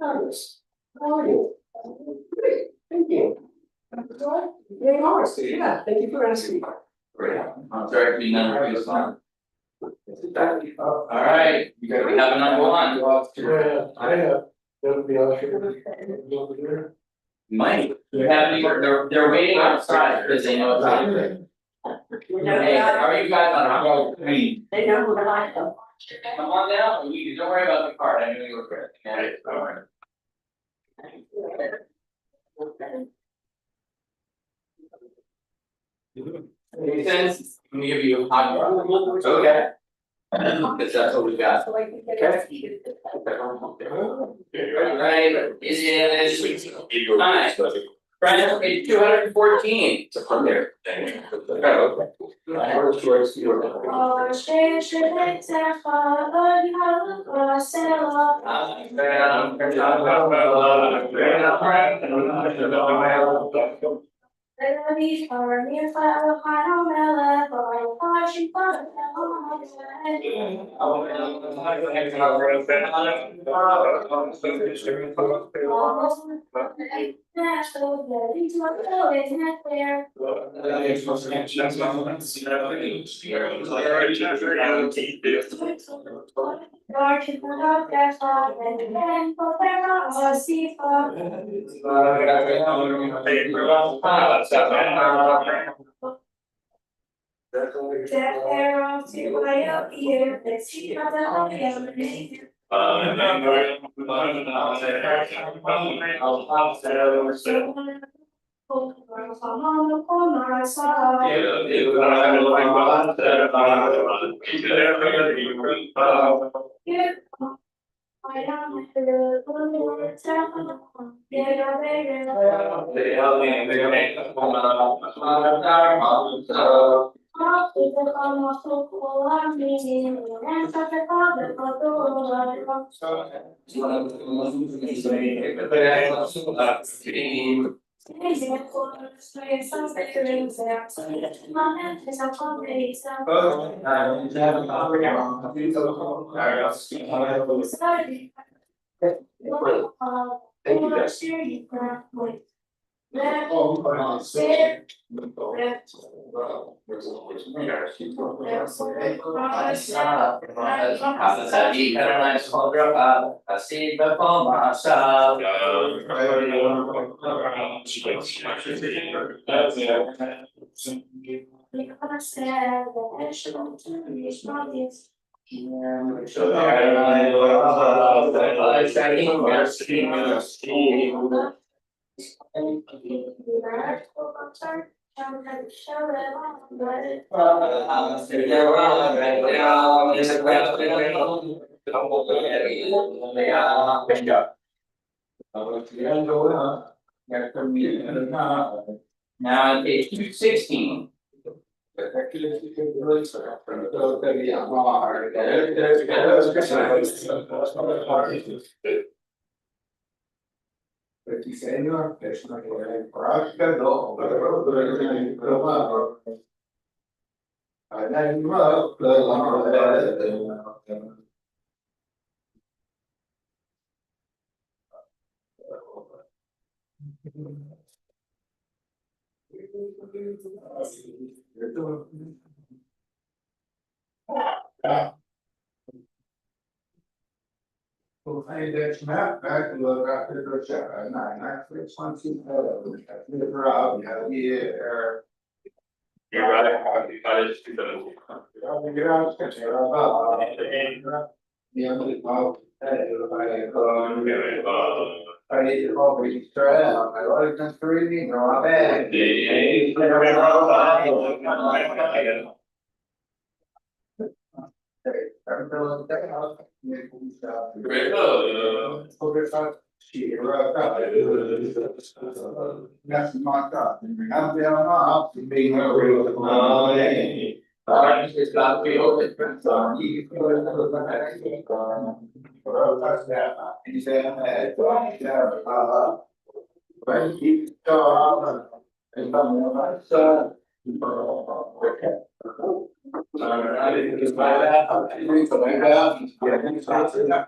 Fabulous. How are you? Great, thank you. Very honest, yeah, thank you for asking. Great. I'm sorry to be number two song. All right, we have a number one. Yeah, I have. That'll be all here. Mike, you have any, they're waiting outside because they know it's not good. Hey, how are you guys on? They know who I am. Come on down, don't worry about the card, I knew you were good. Okay, all right. Makes sense, let me give you a hot one. Okay. Because that's what we got. Okay. Right, is it nice? Right, page 214. It's a there. These are near file, final melon, or washing fun. Now on page 216. Well, hey, that's Matt, back and look after the check, actually, it's one, two, Rob, yeah. You're right, I just do that. Yeah, well, I need to always try out, I like this reading, or I'm bad. That's my God, I'm down off to being a real. It's got to be open. He said, but he saw, and my son. I didn't just buy that. I didn't buy that. Yeah, he started that.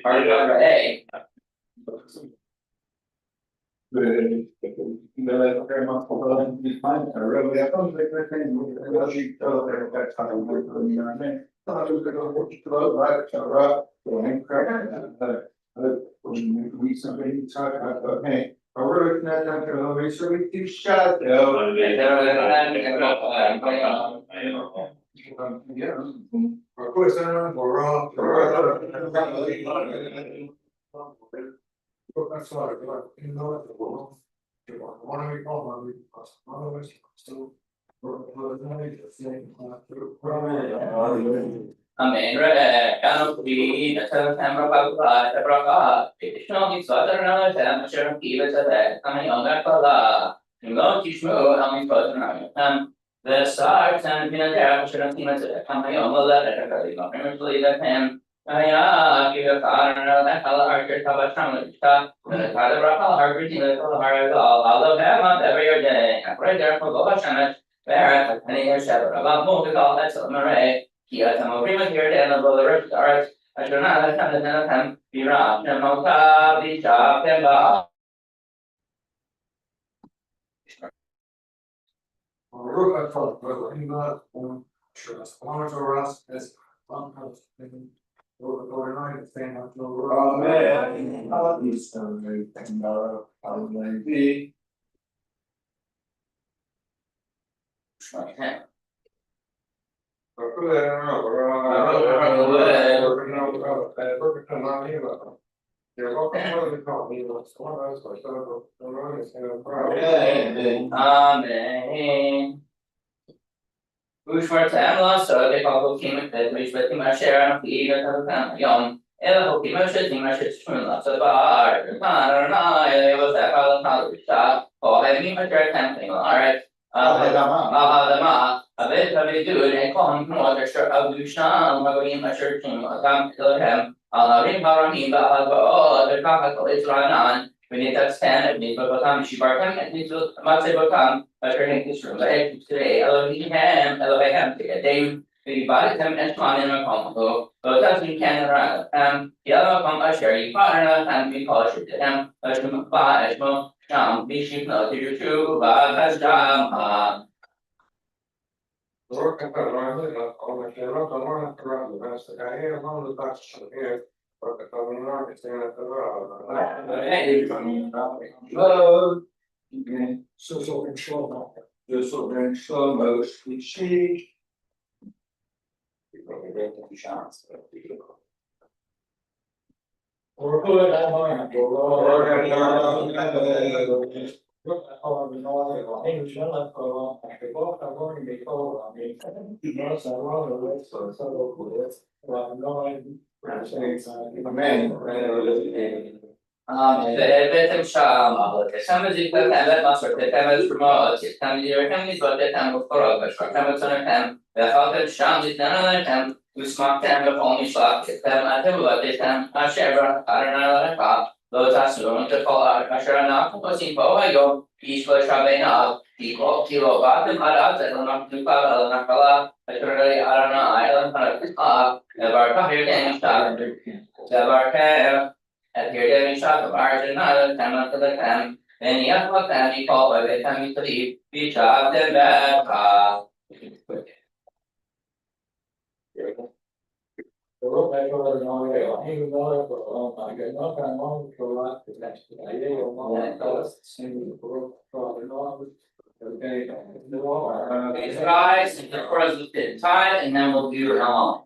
Part letter A. Amen. Kano di sa tema pagka sa praka. Itong iswatan na sa masarap kila sa kami ang pala. Yung kismo ang iswatan na. The stars and pinagaya masarap kila sa kami ang wala na kali. Primarily that him. Kaya kita karena na kala archer tabat sang kita. Kala berapa archer tinggal kala harga all of them on every day. Right there for the sana. There, and here shadow about more to call that summary. Kia sama prima here and above the rest are I do not have time to time be round and Mota the shop and Amen. Ushmar Tamla, so they call Kim that we split my share of the even of the family young. And the Hoki Motion, my shit's from lots of bar. It was that all the college shop. Oh, I mean, my share something. All right. A bit of it do and call him from other shirt of Lushan, Magarin, my shirt team, come to him. I'll ring power him, but I'll go, the cockle is run on. We need to stand and need to become she barking and need to must say become a turning this room. Today, elevate him to get Dave. We bought him and spawn in a combo. But as we can run, the other come a sherry partner and we call it to him. A shim by a smoke, be sheep no to you too, but that's jam. Social control. Social control, mostly she. Or good, I'm going Betem sham, some music that have master the camels remote, some your families but the time of Korok, but camels on a time, the hotel sham is another time, we smoke time of only slap, them at the what they time, a share, I don't know, לא תעשו ככל אשר אנחנו עושים פה היום, איש לא ישב עיניו, כי לא באתם עד אז אלא נחלוקה על הנחלה, אשר אדוני אלא לפניך, דבר כך ירדם משם, דבר כך ירדם משם, דבר שנה לכם לכם, והניח לכם מכל בביתם מסביב, וישבתם בך. Raise your eyes and the chorus will fit tight, and then we'll do how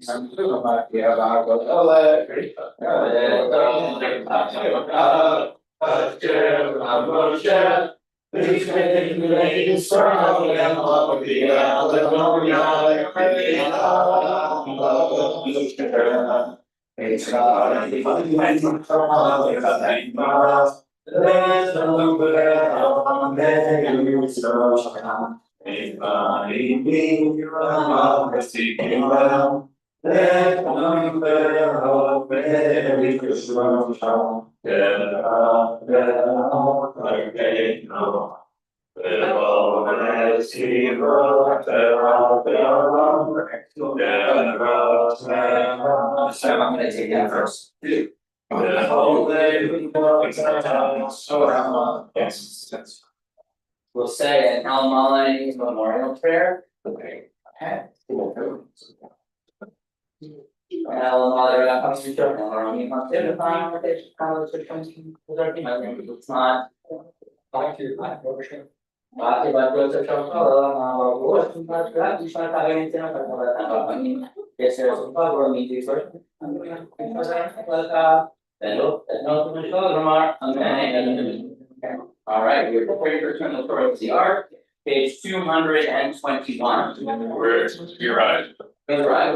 I'm gonna take that first. We'll say an Al Mullen's memorial prayer. Okay. All right, we're preparing to return the Torah to the Ark, page 221. Where you're right. That's right.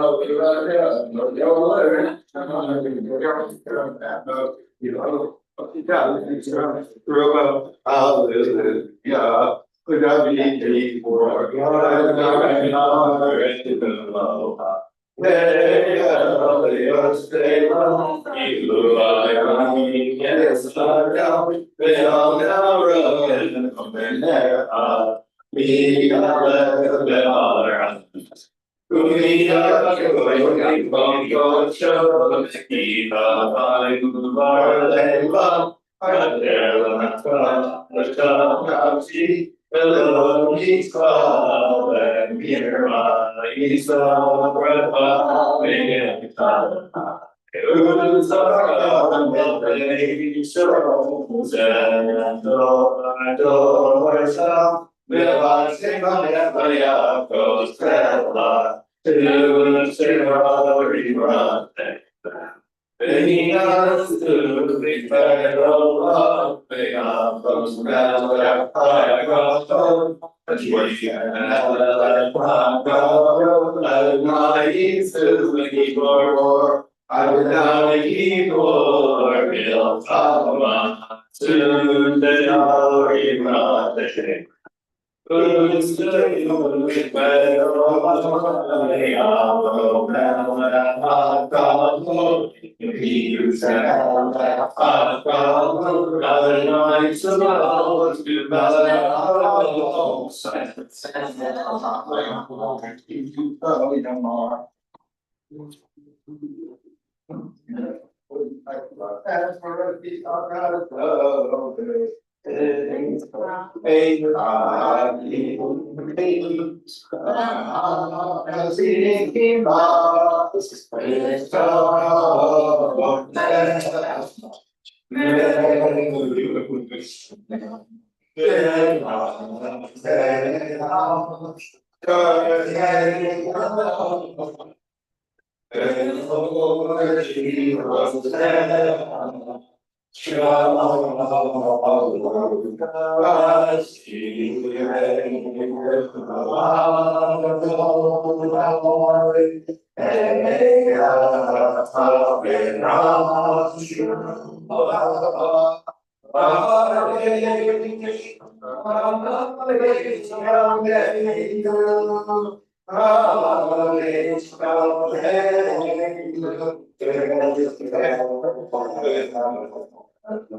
It's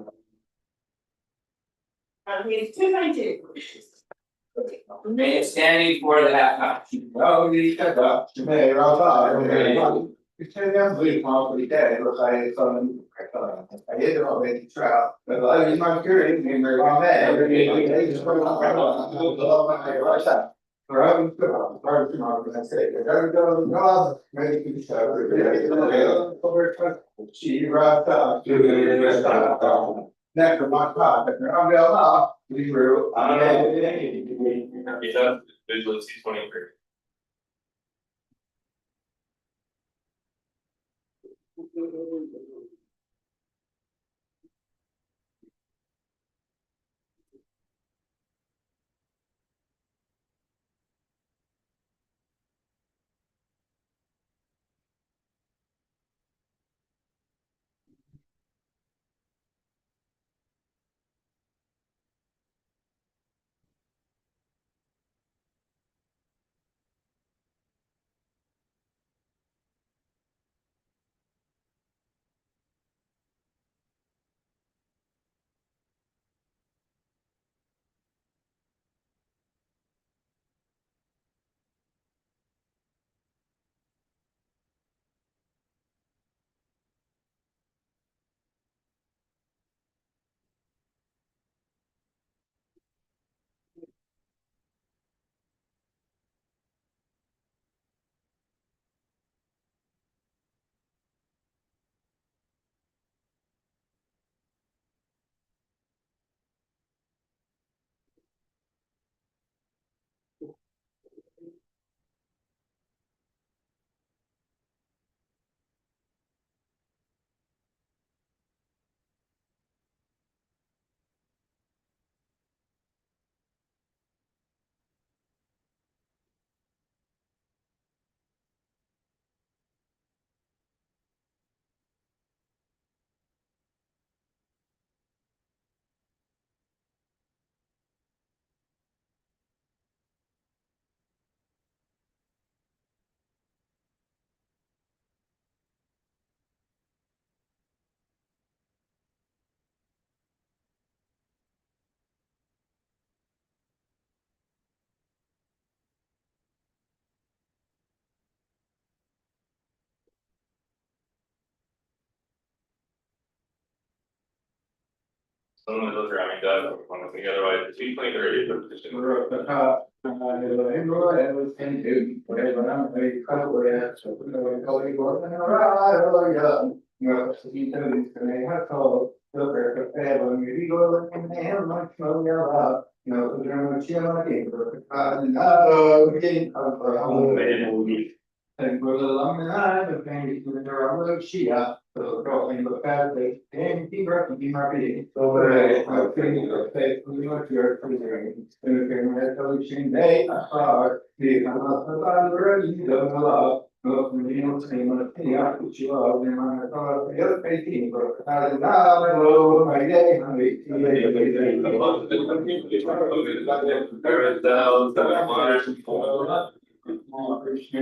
2:19. Remain standing for the half hour. Oh, die staat daar. Nee, ik zei ja, drie maal voor die tijd, dan ga je gewoon, ga je er al een beetje trouw. Dat wel even maar keuring, niet meer van mij. Deze is gewoon waar staat. Waar ik ben zeker. Daar go, God, make you shout. She right up. Next to my top, and I'm going off. We were. Yeah, visually C23. Some of those are having done, one of the otherwise, it's C23, but it's just. And for the long night, the family to the road, she up, so going the fast day, and keep working, my baby. So, I think the faith, we want your preserving, and the family solution, they are, the already don't love. Look, we don't say much, I put you up, and I thought, the other faithing, but I did not know my day, honey. Krishna,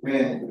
Amen.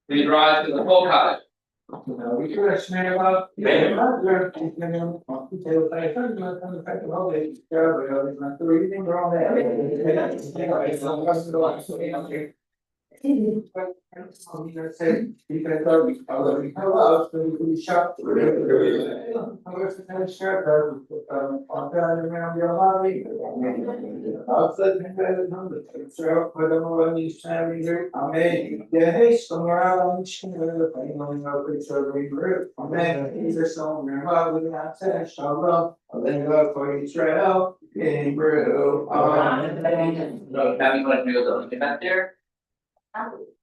Please rise to the full college. Happy pledge to go back there.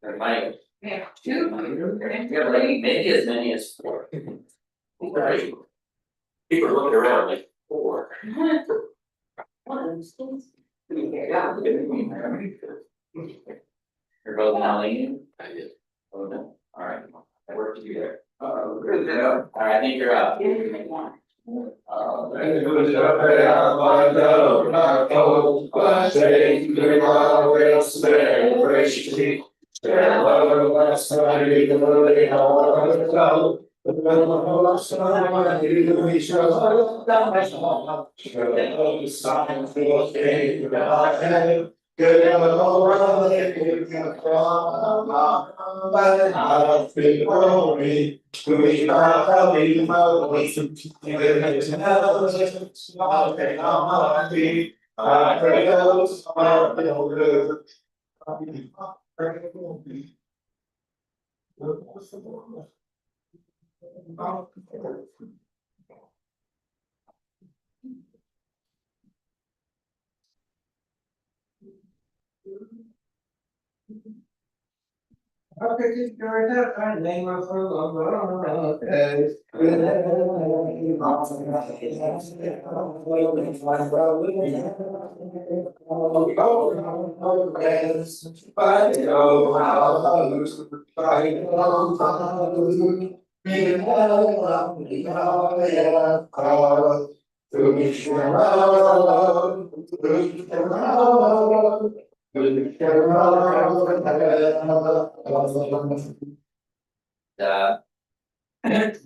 There might. Yeah, two. Yeah, like maybe as many as 4. Right. People are looking around like 4. You're both now leaning? I did. Oh, no, alright, I worked with you there. Alright, I think you're up.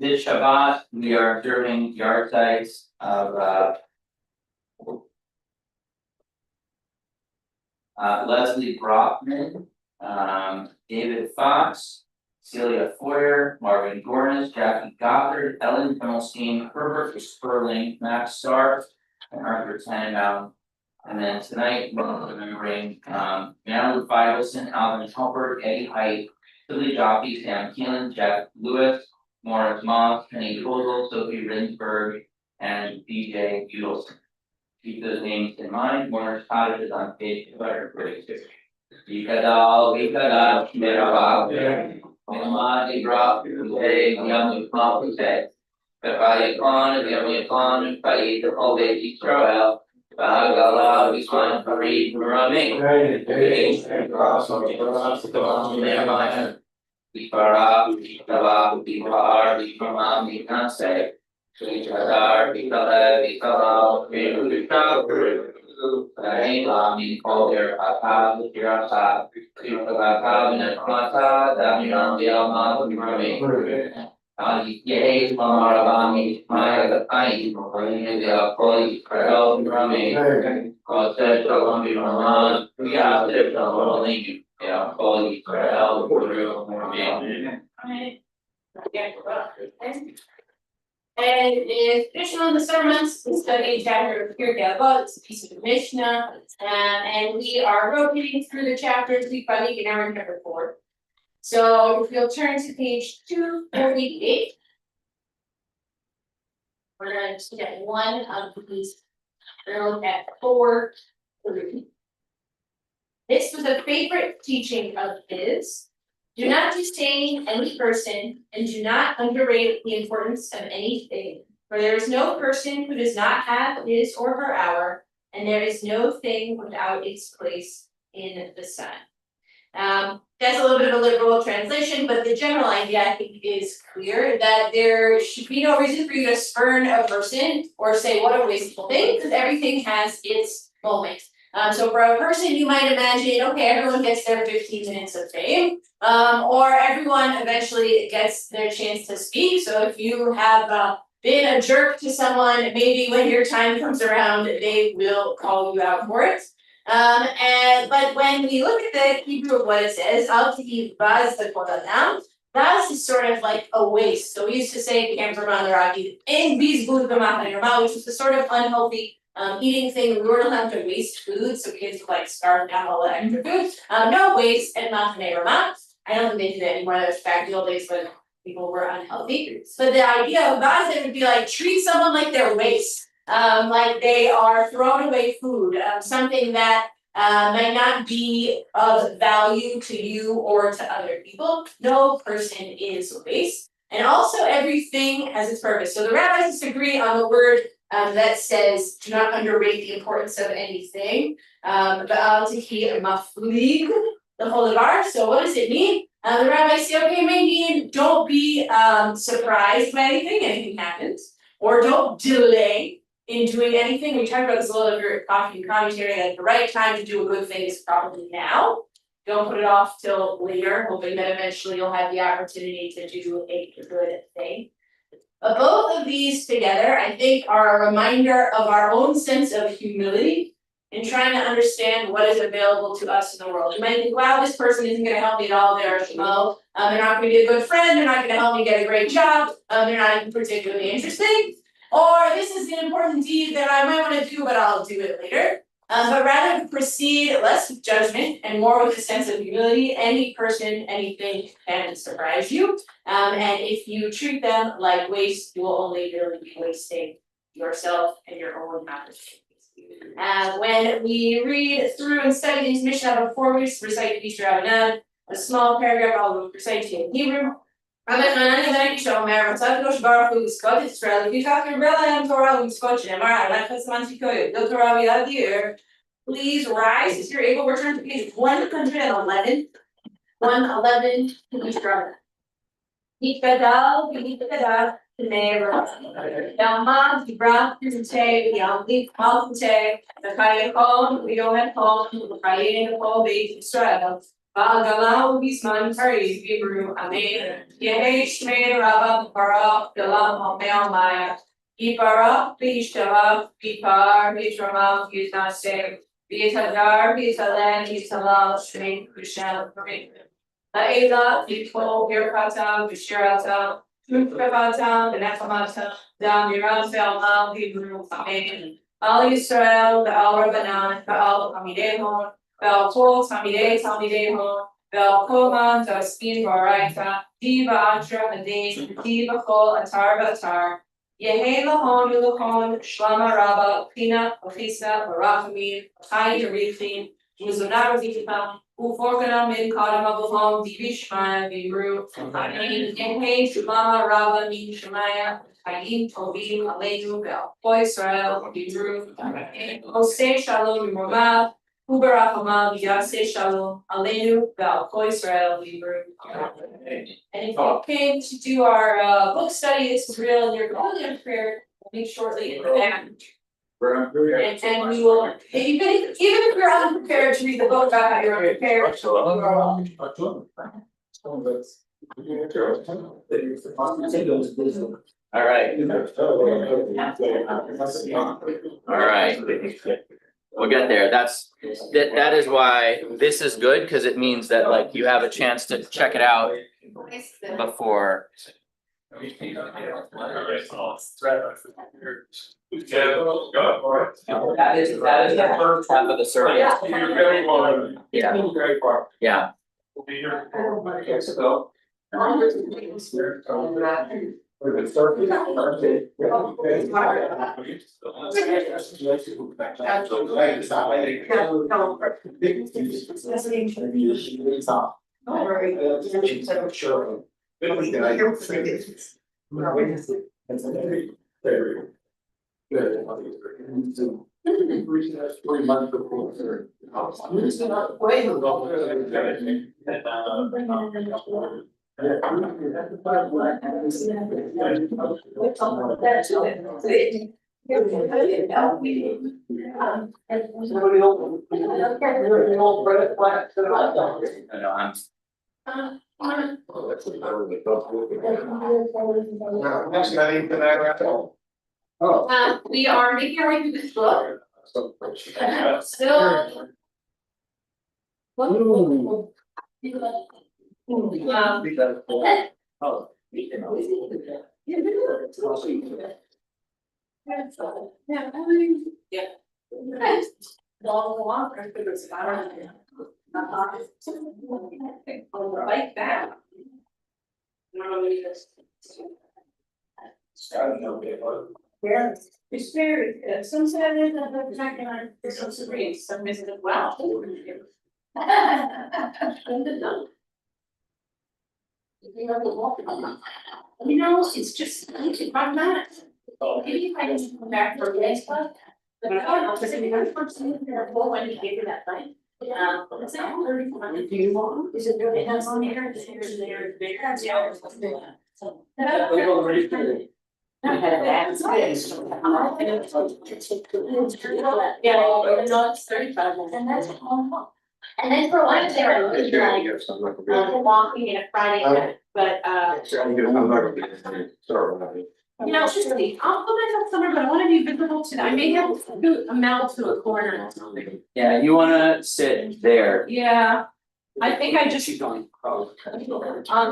This Shabbat, we are observing yard sites of Leslie Brockman, David Fox, Celia Foyer, Marvin Gornis, Jackie Gothard, Ellen Himmelstein, Herbert Sperling, Max Stark, and Arthur Tannenbaum. And then tonight, we're remembering, Marilyn Fidelson, Alvin Helper, Eddie Height, Billy Jockey, Sam Keelan, Jeff Lewis, Morris Moss, Penny Kozel, Sophie Rinsberg, and DJ Udelson. Keep those names in mind. Warner's Cottage is on page 236. Vikadal, Merhaba, Mimadi Rock, Yamu Pamute, Kapayakon, Yamuyakon, Paid the whole day Israel, Bagala, Wisman, Farid, Rami, Vipara, Vitava, Vipar, Vipamam, Vikanse, Vikadar, Vikala, Vikala, Vikala, Lami, Colder, Papa, Kirata, Kirata, Vinamata, Damiran, Dialma, Rami. Yay, Mamarabami, Maya, the Pine, the Poli, Karel, Rami, Costa, Colombi, Roman, we have the Poli, Poli, Karel, Rami. And in traditional in the sermons, we study chapter of Pirkei Avot, it's a piece of the Mishnah, and we are rotating through the chapters. We probably now in chapter 4. So if you'll turn to page 248, we're going to look at one of these. We're going to look at 4. This was a favorite teaching of his. Do not disdain any person, and do not underrate the importance of anything. For there is no person who does not have his or her hour, and there is no thing without its place in the sun. That's a little bit of a liberal translation, but the general idea I think is clear that there should be no reason for you to spurn a person or say what a wasteful thing, because everything has its moment. So for a person, you might imagine, okay, everyone gets their 15 minutes of fame, or everyone eventually gets their chance to speak. So if you have been a jerk to someone, maybe when your time comes around, they will call you out for it. But when we look at the Hebrew of what it says, al tihi baz b'kol baz is sort of like a waste. So we used to say, which was the sort of unhealthy eating thing. We weren't allowed to waste food, so kids would like starve down all the extra food. No waste and matane ramah. I don't think they did that anymore. That was back in the old days when people were unhealthy. But the idea of Gaza would be like treat someone like they're waste. Like they are thrown away food, something that might not be of value to you or to other people. No person is waste. And also everything has its purpose. So the rabbis disagree on the word that says do not underrate the importance of anything. The whole bar. So what does it mean? The rabbis say, okay, maybe don't be surprised by anything happens, or don't delay in doing anything. We talked about this a little bit in coffee and commentary, that the right time to do a good thing is probably now. Don't put it off till later, hoping that eventually you'll have the opportunity to do a good thing. But both of these together, I think, are a reminder of our own sense of humility in trying to understand what is available to us in the world. You might think, wow, this person isn't going to help me at all. They're not going to be a good friend. They're not going to help me get a great job. They're not even particularly interesting. Or this is an important deed that I might want to do, but I'll do it later. But rather proceed less with judgment and more with a sense of humility. Any person, anything can surprise you. And if you treat them like waste, you will only really be wasting yourself and your own opportunities. When we read through and study these Mishnah before we recite Tisha Rabbanan, a small paragraph I'll recite to you in Hebrew. Please rise as you're able. We're turning to page 111. 111 Tisha Rabbanan. Yikadal, Never. Yalman, Ibra, Te, Yaldi, Malte, the Kayakon, we don't have home, the Kayan, all the Israel. Bagalau, Bisman, Paris, Hebrew, Amen. Yehesh, May, Rabba, Para, Galam, Mel, Maya. Ipara, Pishtava, Pipar, Pitrama, Yutase, Vitadar, Vitalan, Vitalal, Shane, Kushal, Laila, Vito, Birkata, Vishirata. Truth Rabbatam, the Nechamata, Dam Miran Felmal, Hebrew, Amen. Al Yisrael, Ve'al Rabbanan, Ve'al Hamidehon, Ve'al Kol Tamidei Talmidehon, Ve'al Kohan, Ve'aspin V'araita, Di V'atra Hadin, Di V'chol Atar V'atar, Yehi Lahon V'lahon, Shlama Rabba, Pina, V'chisna, V'rachamim, V'chai Yerichin, Mizunah V'zicham, Uforkana Min Kadam Avahom, Divi Shmaya, V'Yru, Yehi Shlama Rabba, Min Shemaya, Hayim Tovim Aleinu Ve'al Israel V'Yru, Osei Shalom Yimormav, Uberachamav Yaseh Shalom Aleinu Ve'al Israel V'Yru. And if you came to do our book study, this is real, and you're completely unprepared, we'll meet shortly in the back. And we will, even if you're unprepared to read the book about how you're unprepared, you are welcome. All right. All right. We'll get there. That is why this is good, because it means that like you have a chance to check it out before. That is the first half of the survey. Yeah. We'll be here. We are making our way through this book. Still. Like that. Yeah, it's very, some said it, the second one, some agree, some missed it, wow. You know, it's just, I'm not. Maybe if I just come back for a next one. But I don't know, because I mean, I'm something that I won't want to give you that night. Is that 30? Do you want? Is it really has on here? There. Yeah. Yeah, no, it's 35. And that's and then for one, they were like walking in a Friday night, but you know, just I'll put myself somewhere, but I want to be visible to. I may have to do a mouth to a corner or something. Yeah, you wanna sit there. Yeah, I think I just. I'm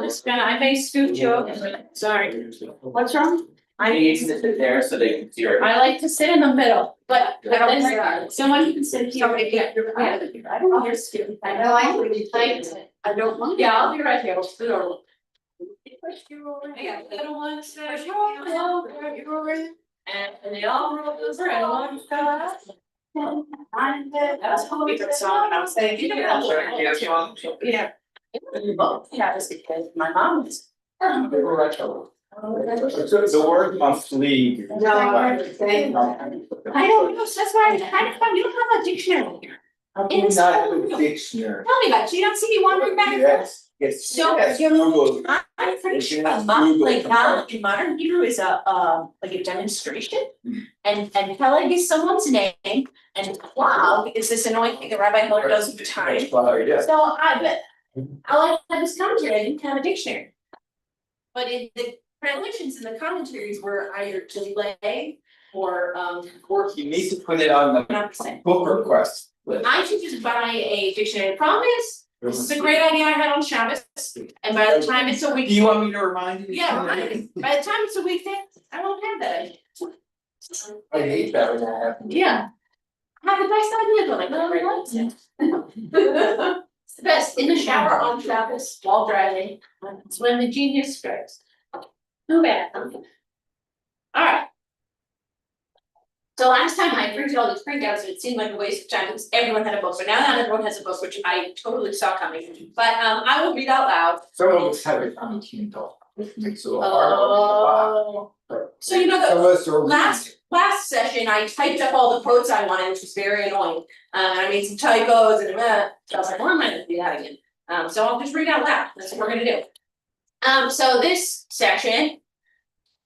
just gonna, I may scoot you over, sorry. What's wrong? I need to sit there so they can see her. I like to sit in the middle, but someone can sit here. I don't want to scoot. I know, I don't want. Yeah, I'll be right here, I'll sit over. Yeah, little one says, you're over. And they all roll over and one goes. That's a favorite song, and I was saying, you know, yeah. Yeah, just because my mom is. The word must leave. No, I don't know, so that's why I kind of fun, you don't have a dictionary here. It's not a dictionary. Tell me about it, you don't see me wandering back and forth? Yes. So, I'm pretty sure like in modern Hebrew is like a demonstration. And Peleg is someone's name, and Cloud is this annoying thing that Rabbi Hiller does all the time. So I like this commentary, I didn't have a dictionary. But in the translations and the commentaries were either delay or You need to put it on the 100%. book request list. I should just buy a dictionary. The problem is, this is a great idea I had on Shabbos, and by the time it's a week. Do you want me to remind you? Yeah, right. By the time it's a weekend, I won't have that idea. I hate that when that happens. Yeah. I have the best idea, but like nobody likes it. It's the best, in the shower, on Travis, while driving, it's when the genius strikes. Too bad. Alright. So last time I printed all these printouts, it seemed like a waste of time, because everyone had a book, but now not everyone has a book, which I totally saw coming. But I will read out loud. Some of us have it on Kindle, it makes it a little harder to buy. So you know Some the of us are. last session, I typed up all the quotes I wanted, which was very annoying. And I made some typos and so I was like, why am I gonna do that again? So I'll just read out loud, that's what we're gonna do. So this section,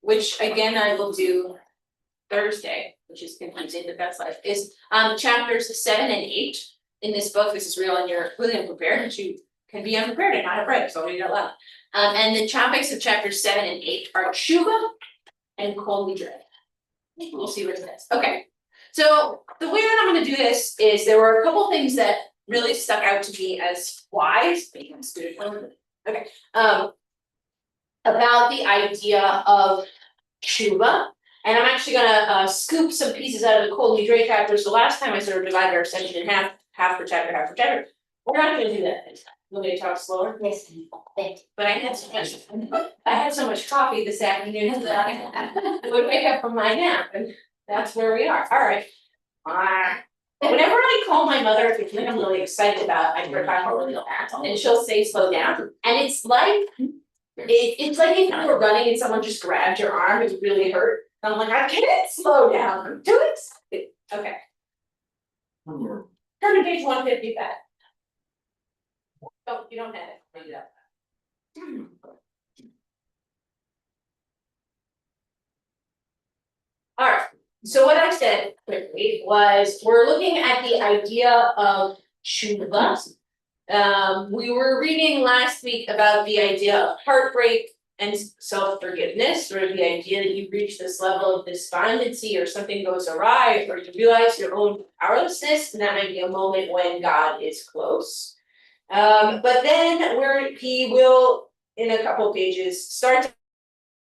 which again I will do Thursday, which is confusing, but that's life, is chapters 7 and 8 in this book. This is real and you're really unprepared, but you can be unprepared and not have read, so I'll read it out loud. And the topics of chapters 7 and 8 are tshuva and kol nidre. We'll see what it says. Okay, so the way that I'm gonna do this is there were a couple things that really stuck out to me as wise, okay, about the idea of tshuva. And I'm actually gonna scoop some pieces out of the kol nidre chapter. So last time I sort of divided our session in half per chapter, half per chapter. We're not gonna do that this time. Want me to talk slower? Yes, thank you. But I had so much coffee this afternoon that I would wake up from my nap, and that's where we are. All right. Whenever I call my mother, if it's something I'm really excited about, I forgot her really fast, and she'll say slow down. And it's like it's like if you were running and someone just grabbed your arm, it would really hurt. And I'm like, I can't slow down. I'm too excited. Okay. Turn to page 150 back. Oh, you don't have it, read it up. Alright, so what I said quickly was we're looking at the idea of tshuva. We were reading last week about the idea of heartbreak and self-forgiveness, sort of the idea that you reach this level of despondency or something goes awry or you realize your own powerlessness, and that might be a moment when God is close. But then he will, in a couple pages, start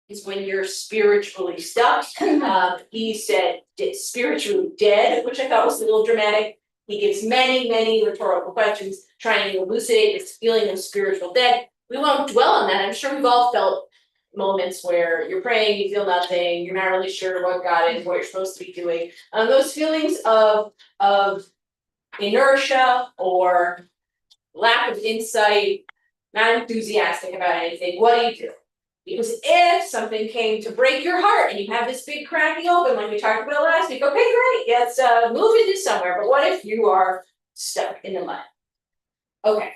is when you're spiritually stuck. He said spiritually dead, which I thought was a little dramatic. He gives many rhetorical questions trying to elucidate this feeling of spiritual dead. We won't dwell on that. I'm sure we've all felt moments where you're praying, you feel nothing, you're not really sure what God is, what you're supposed to be doing. Those feelings of inertia or lack of insight, not enthusiastic about anything, what do? Because if something came to break your heart and you have this big cracking open, like we talked about last week, okay, great, let's move into somewhere. But what if you are stuck in the mud? Okay,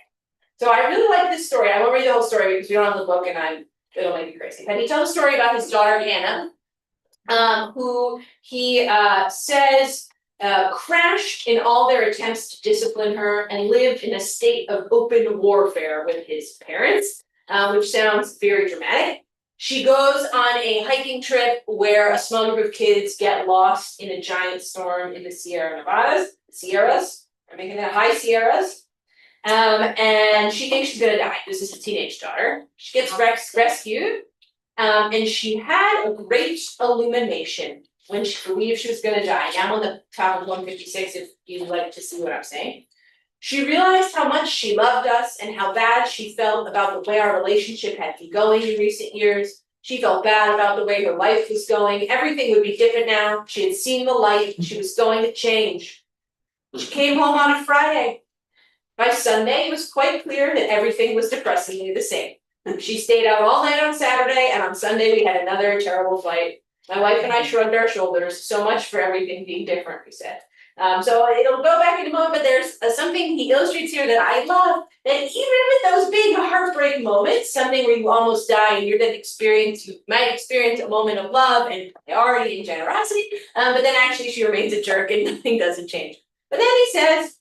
so I really like this story. I won't read the whole story because we don't have the book and it'll make you crazy. But he tells a story about his daughter Hannah, who he says crashed in all their attempts to discipline her and lived in a state of open warfare with his parents, which sounds very dramatic. She goes on a hiking trip where a small group of kids get lost in a giant storm in the Sierras, I'm making that high Sierras. And she thinks she's gonna die. This is a teenage daughter. She gets rescued, and she had a great illumination when she believed she was gonna die. Now I'm on the top of 156 if you'd like to see what I'm saying. She realized how much she loved us and how bad she felt about the way our relationship had been going in recent years. She felt bad about the way her life was going. Everything would be different now. She had seen the light. She was going to change. She came home on a Friday. By Sunday, it was quite clear that everything was depressingly the same. She stayed out all night on Saturday, and on Sunday we had another terrible fight. My wife and I shrugged our shoulders. So much for everything being different, we said. So it'll go back in a moment, but there's something he illustrates here that I love, that even with those big heartbreak moments, something where you almost die and you might experience a moment of love and priority and generosity, but then actually she remains a jerk and nothing doesn't change. But then he says,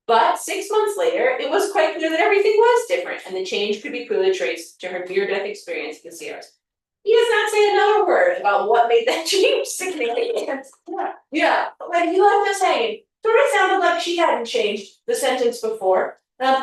but 6 months later, it was quite clear that everything was different, and the change could be clearly traced to her near-death experience in the Sierras. He does not say another word about what made that change significant. Yeah, like he left us hanging. Sort of sounded like she hadn't changed the sentence before.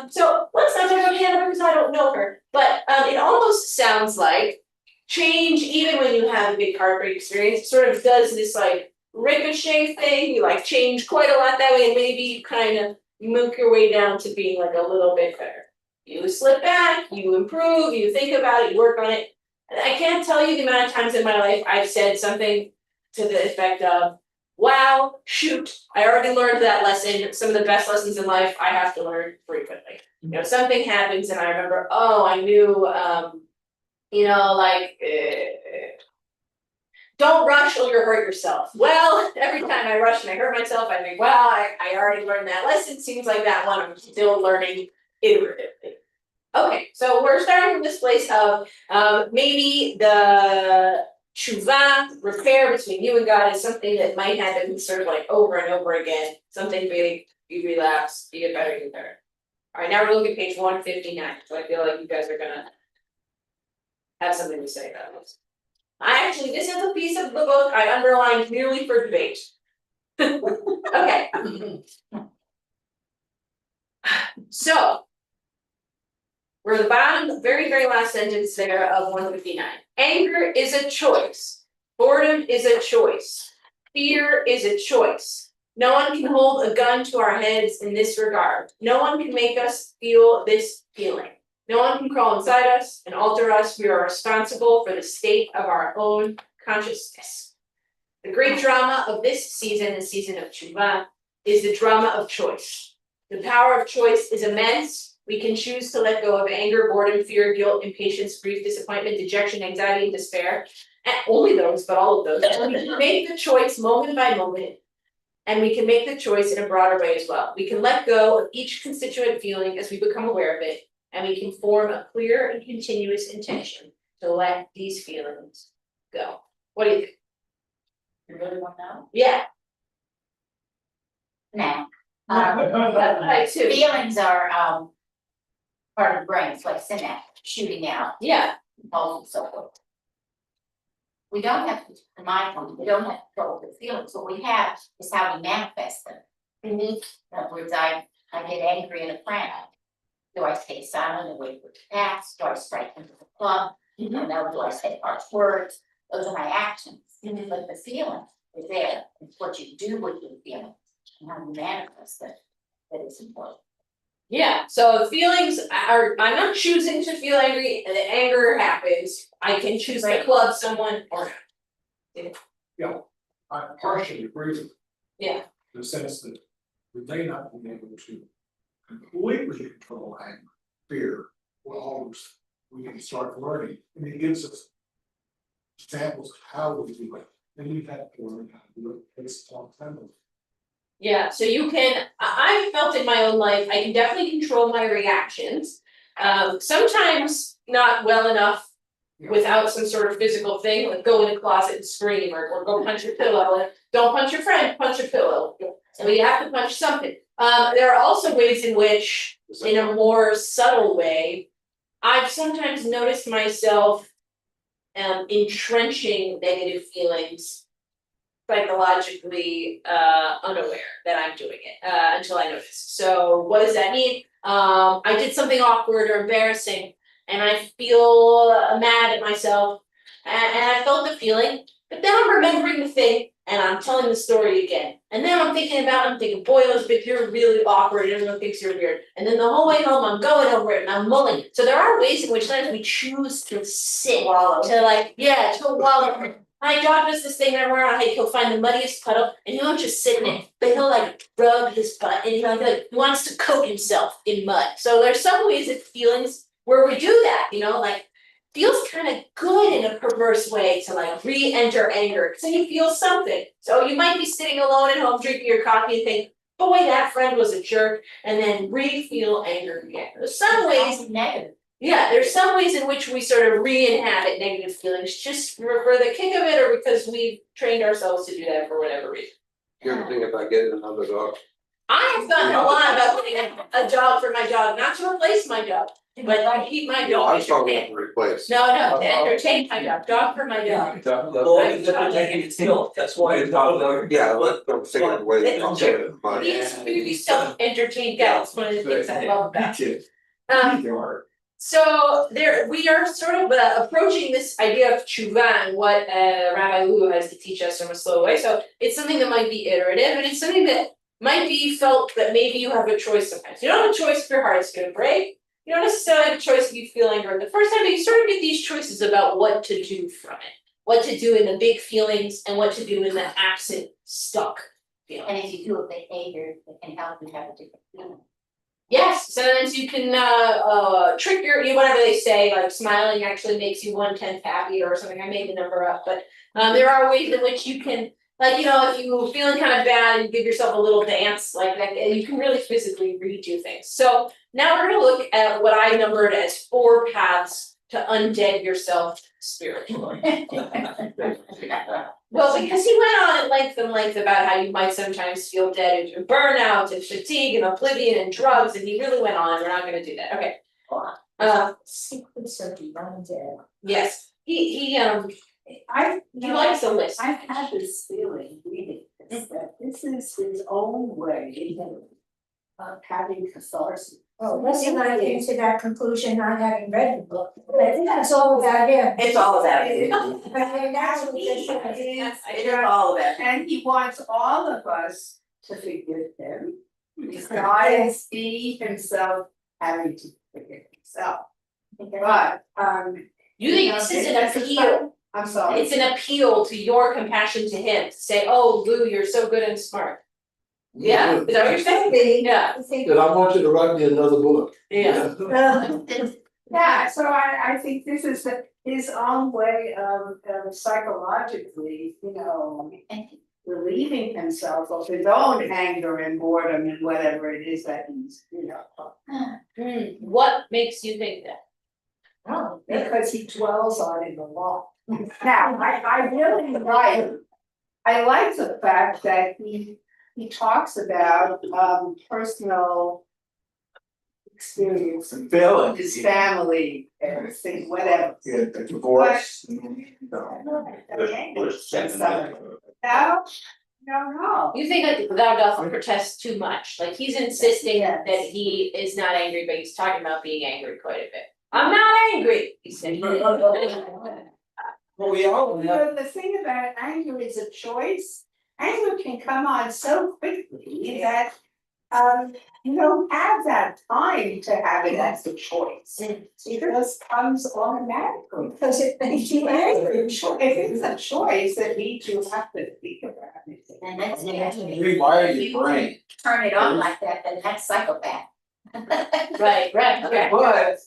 So let's not talk about Hannah because I don't know her, but it almost sounds like change, even when you have a big heartbreak experience, sort of does this like ricochet thing, you like change quite a lot that way, and maybe you kind of move your way down to being like a little bit better. You slip back, you improve, you think about it, you work on it. And I can't tell you the amount of times in my life I've said something to the effect of, wow, shoot, I already learned that lesson. Some of the best lessons in life I have to learn frequently. You know, something happens and I remember, oh, I knew, don't rush or you'll hurt yourself. Well, every time I rush and I hurt myself, I think, well, I already learned that lesson. Seems like that one I'm still learning iteratively. Okay, so we're starting from this place of maybe the tshuva, repair between you and God is something that might happen sort of like over and over again. Something big, you relapse, you get better, you get better. All right, now we're looking at page 159. So I feel like you guys are gonna have something to say about this. This is a piece of the book I underlined merely for debate. Okay. So, we're at the bottom, the very, very last sentence there of 159. Anger is a choice. Boredom is a choice. Fear is a choice. No one can hold a gun to our heads in this regard. No one can make us feel this feeling. No one can crawl inside us and alter us. We are responsible for the state of our own consciousness. The great drama of this season, the season of Tshuva, is the drama of choice. The power of choice is immense. We can choose to let go of anger, boredom, fear, guilt, impatience, grief, disappointment, dejection, anxiety, and despair. And only those, but all of those. And we can make the choice moment by moment. And we can make the choice in a broader way as well. We can let go of each constituent feeling as we become aware of it. And we can form a clear and continuous intention to let these feelings go. What do you think? You really want to know? Yeah. Nah. I too. Feelings are part of the brain, it's like synapse shooting out, Yeah. impulse and so forth. We don't have to be mindful, we don't have to control the feelings, what we have is how we manifest them. Mm-hmm. In other words, I get angry at a friend. Do I stay silent and wait for it to pass? Do I strike into the club? You know, do I say harsh words? Those are my actions. But the feeling is there. It's what you do with your feelings and how you manifest it that is important. Yeah, so the feelings are, I'm not choosing to feel angry and the anger happens. I can choose to club someone or not. I partially agree with you. Yeah. In the sense that we may not be able to completely control anger, fear, or all those. We can start learning, and it gives us examples of how we do it. And we've had to learn how to do it based on time. Yeah, so you can, I've felt in my own life, I can definitely control my reactions. Sometimes not well enough without some sort of physical thing, like go in a closet and scream or go punch your pillow. And don't punch your friend, punch your pillow. So you have to punch something. There are also ways in which, in a more subtle way, I've sometimes noticed myself entrenching negative feelings psychologically unaware that I'm doing it until I notice. So what does that mean? I did something awkward or embarrassing and I feel mad at myself and I felt the feeling, but then I'm remembering the thing and I'm telling the story again. And then I'm thinking, boy, Elizabeth, you're really awkward, everyone thinks you're weird. And then the whole way home, I'm going over it and I'm mulling it. So there are ways in which sometimes we choose to sit, to wallow. My dog does this thing everywhere I hike, he'll find the muddiest puddle and he won't just sit in it, but he'll like rub his butt and he wants to coat himself in mud. So there's some ways of feelings where we do that, feels kind of good in a perverse way to like re-enter anger, because then you feel something. So you might be sitting alone at home drinking your coffee and think, boy, that friend was a jerk, and then re-feel anger again. There's some ways negative. Yeah, there's some ways in which we sort of re-inhabit negative feelings just for the kick of it or because we've trained ourselves to do that for whatever reason. You ever think about getting another dog? I have thought a lot about getting a dog for my dog, not to replace my dog, but to keep my I dog was talking entertained. about replace. No, to entertain my dog for my dog. That's why it's not. Yeah, I'm thinking of the way that I'm saying it, but These self-entertained cats, one of the things I love about. So we are sort of approaching this idea of tshuva and what Rabbi Lulu has to teach us from a slow way. So it's something that might be iterative, and it's something that might be felt that maybe you have a choice sometimes. You don't have a choice if your heart's gonna break. You don't necessarily have a choice if you feel anger the first time, but you sort of get these choices about what to do from it. What to do in the big feelings and what to do in the absent, stuck feelings. And if you do a behavior that can help you have a different feeling. Yes, sometimes you can trick whatever they say, like smiling actually makes you 1/10 happier or something. I made the number up, but there are ways in which you can, like, you know, if you're feeling kind of bad and give yourself a little dance like that, you can really physically redo things. So now we're gonna look at what I numbered as 4 paths to undead yourself spiritually. Well, because he went on at length and length about how you might sometimes feel dead through burnout and fatigue and oblivion and drugs, and he really went on. We're not gonna do that. Okay. Sequence of divine dead. Yes, he He likes a list. I've had this feeling reading this, that this is his own way of having catharsis. Well, Leslie and I came to that conclusion not having read the book, but I think that's all about him. It's all about it. him. I mean, that's what this is. It is all about him. And he wants all of us to forgive him. Besides he himself having to forgive himself. But, You think this is an appeal? I'm sorry. It's an appeal to your compassion to him, to say, oh, Lou, you're so good and smart. Yeah, is that what you're saying? Yeah. That I want you to write me another book. Yeah. Yeah, so I think this is his own way of psychologically, you know, relieving himself of his own anger and boredom and whatever it is that he's, you know. What makes you think that? Oh, because he dwells on it a lot. Now, I really like the fact that he talks about personal experience and Feeling. his family, everything, whatever. Yeah, the divorce. No. You think that thou doth protest too much, like he's insisting that he is not angry, but he's talking about being angry quite a bit. I'm not angry, he said. Well, we all have. The thing about anger is a choice. Anger can come on so quickly that you don't have that time to have it as a choice. It just comes automatically. Because it makes you angry. If it's a choice, it means you have to think about it. And that's Rewire your brain. turn it on like that, then that's psychopath. Right, okay. But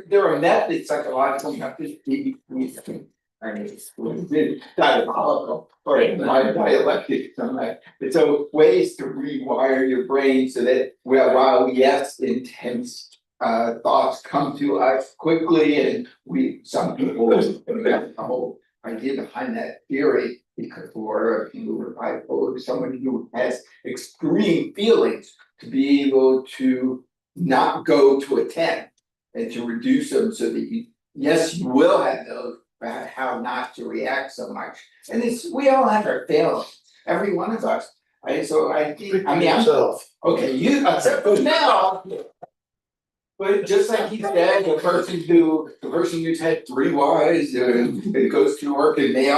there are methods, psychological methods, I mean, it's diabolical, or my dialectic, it's a ways to rewire your brain so that while yes, intense thoughts come to us quickly, and some people, the whole idea behind that theory, because for if you were bipolar, someone who has extreme feelings, to be able to not go to a 10 and to reduce them so that you will have those, about how not to react so much. And we all have our failings, every one of us. So I think, I mean, okay, you, except for now. But just like he said, the person who's had 3 wives, it goes to work and he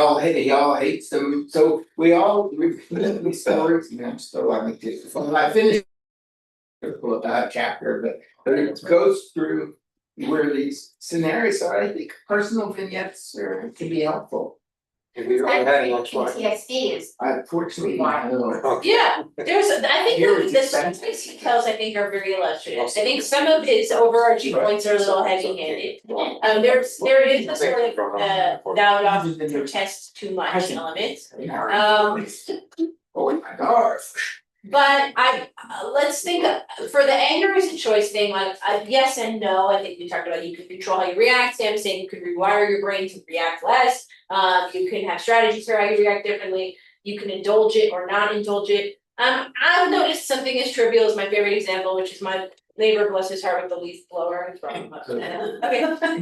all hates them. So we all these stories, and I'm still I finished the chapter, but it goes through where these scenarios, so I think personal vignettes can be helpful. If we don't have any next one. PTSD is. Unfortunately, no. Yeah, I think Here the it's expensive. stories he tells, I think, are very illustrative. I think some of his overarching points are a little heavy-handed. There is a sort of thou doth protest too much element. Oh my gosh. But let's think for the anger is a choice thing, like yes and no. I think we talked about you can control how you react. Sam saying you can rewire your brain to react less. You can have strategies for how you react differently. You can indulge it or not indulge it. I've noticed something as trivial as my favorite example, which is my neighbor, bless his heart, with the leaf blower. Okay, so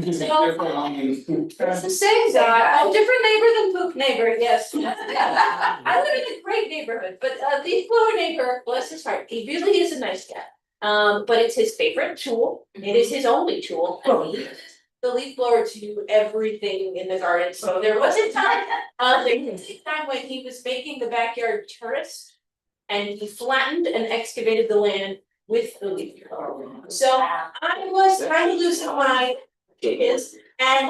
it's the same guy, a different neighbor than poop neighbor, yes. I live in a great neighborhood, but leaf blower neighbor, bless his heart, he really is a nice guy. But it's his favorite tool, it is his only tool, and he uses the leaf blower to do everything in the garden, so there was a time, when he was making the backyard terrace. And he flattened and excavated the land with the leaf blower. So I was kind of losing my chickens, and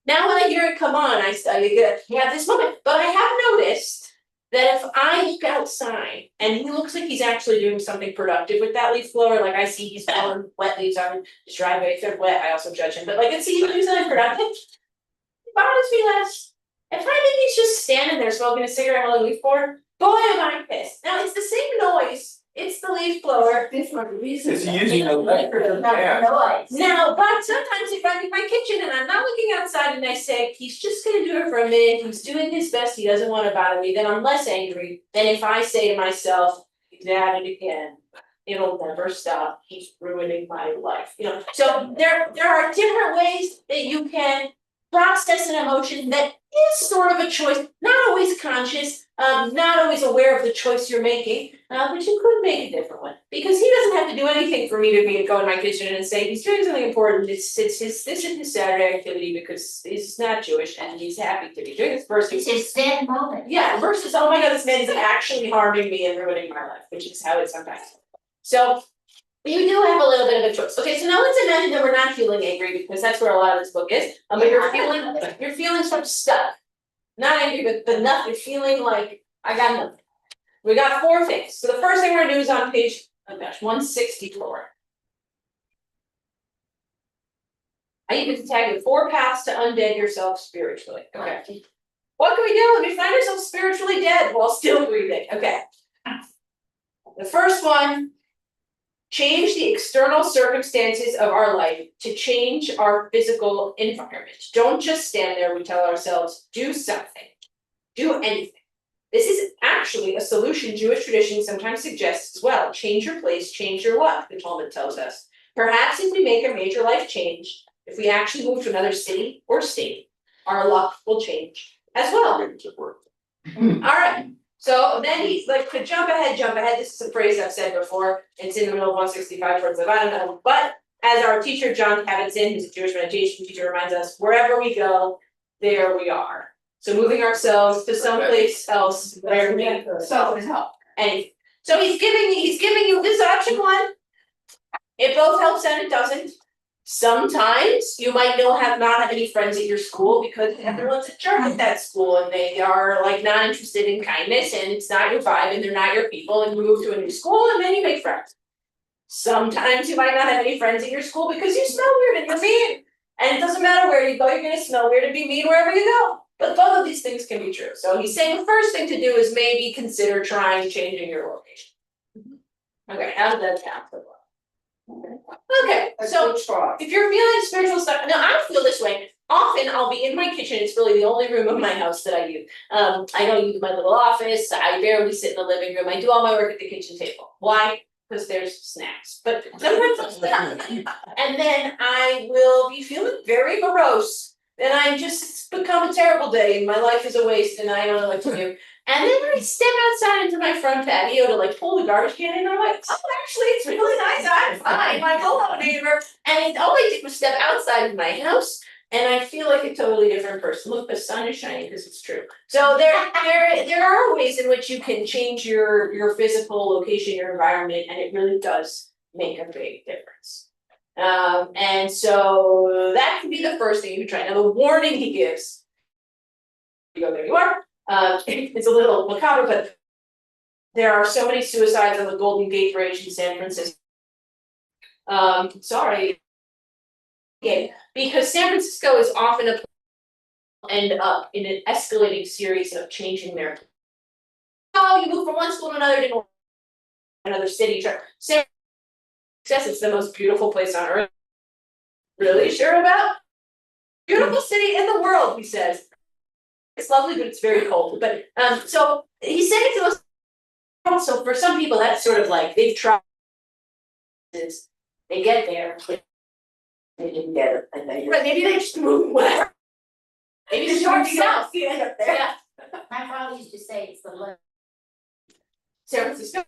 now when I hear it come on, I have this moment, but I have noticed. That if I look outside and he looks like he's actually doing something productive with that leaf blower, like I see he's blowing wet leaves on his driveway, if they're wet, I also judge him, but like I see he's doing something productive. It bothers me less. If I think he's just standing there smoking a cigarette while a leaf blower, boy am I pissed. Now it's the same noise, it's the leaf blower. Different reasons. It's using electric, yeah. Noise. Now, but sometimes if I'm in my kitchen and I'm not looking outside and I say, he's just gonna do it for a minute, he's doing his best, he doesn't wanna bother me, then I'm less angry than if I say to myself, he's at it again. It'll never stop, he's ruining my life, so there are different ways that you can process an emotion that is sort of a choice, not always conscious, not always aware of the choice you're making, but you could make a different one. Because he doesn't have to do anything for me to go in my kitchen and say, he's doing something important, this is his Saturday activity because he's not Jewish and he's happy to be doing this versus. It's his Zen moment. Yeah, versus, oh my God, this man is actually harming me and ruining my life, which is how it sometimes. So, you do have a little bit of a choice. Okay, so now let's imagine that we're not feeling angry because that's where a lot of this book is. But you're feeling sort of stuck. Not angry, but nothing, you're feeling like, I got nothing. We got 4 things. So the first thing we're gonna do is on page, 164. I even tagged it 4 paths to undead yourself spiritually. Okay. What can we do when we find ourselves spiritually dead while still breathing? Okay. The first one. Change the external circumstances of our life to change our physical environment. Don't just stand there, we tell ourselves, do something. Do anything. This is actually a solution Jewish tradition sometimes suggests as well. Change your place, change your luck, the Talmud tells us. Perhaps if we make a major life change, if we actually move to another city or state, our luck will change as well. Alright. So then he's like, to jump ahead, this is a phrase I've said before, it's in the middle of 165 towards the bottom, but as our teacher John Kabat-Zinn, who's a Jewish meditation teacher, reminds us, wherever we go, there we are. So moving ourselves to someplace else where we So help. and so he's giving you this option 1. It both helps and it doesn't. Sometimes you might not have any friends at your school because everyone's a jerk at that school and they are like not interested in kindness and it's not your vibe and they're not your people and you move to a new school and then you make friends. Sometimes you might not have any friends at your school because you smell weird and you're mean. And it doesn't matter where you go, you're gonna smell weird and be mean wherever you go. But both of these things can be true. So he's saying the first thing to do is maybe consider trying changing your location. Okay, how did that sound so far? Okay, so if you're feeling spiritual stuff, now I feel this way. Often I'll be in my kitchen, it's really the only room of my house that I use. I don't use my little office, I barely sit in the living room, I do all my work at the kitchen table. Why? Because there's snacks, but sometimes I'm stuck. And then I will be feeling very morose. And I just become a terrible day and my life is a waste and I don't know what to do. And then I step outside into my front patio to like pull the garbage can in and I'm like, oh, actually, it's really nice, I'm fine, like, hello neighbor. And all I did was step outside of my house and I feel like a totally different person. Look, the sun is shining because it's true. So there are ways in which you can change your physical location, your environment, and it really does make a big difference. And so that could be the first thing you can try. Now the warning he gives, you go, there you are. It's a little macabre, but there are so many suicides on the Golden Gate Bridge in San Francisco. Sorry. Yeah, because San Francisco is often a end up in an escalating series of changing their. Oh, you move from one school to another city. San Francisco is the most beautiful place on earth. Really sure about? Beautiful city in the world, he says. It's lovely, but it's very cold. But so he's saying it's the most. So for some people, that's sort of like they've tried. They get there, but they didn't get it, and maybe they just moved whatever. Maybe it's short south. You end up there. Yeah. My father used to say it's the San Francisco.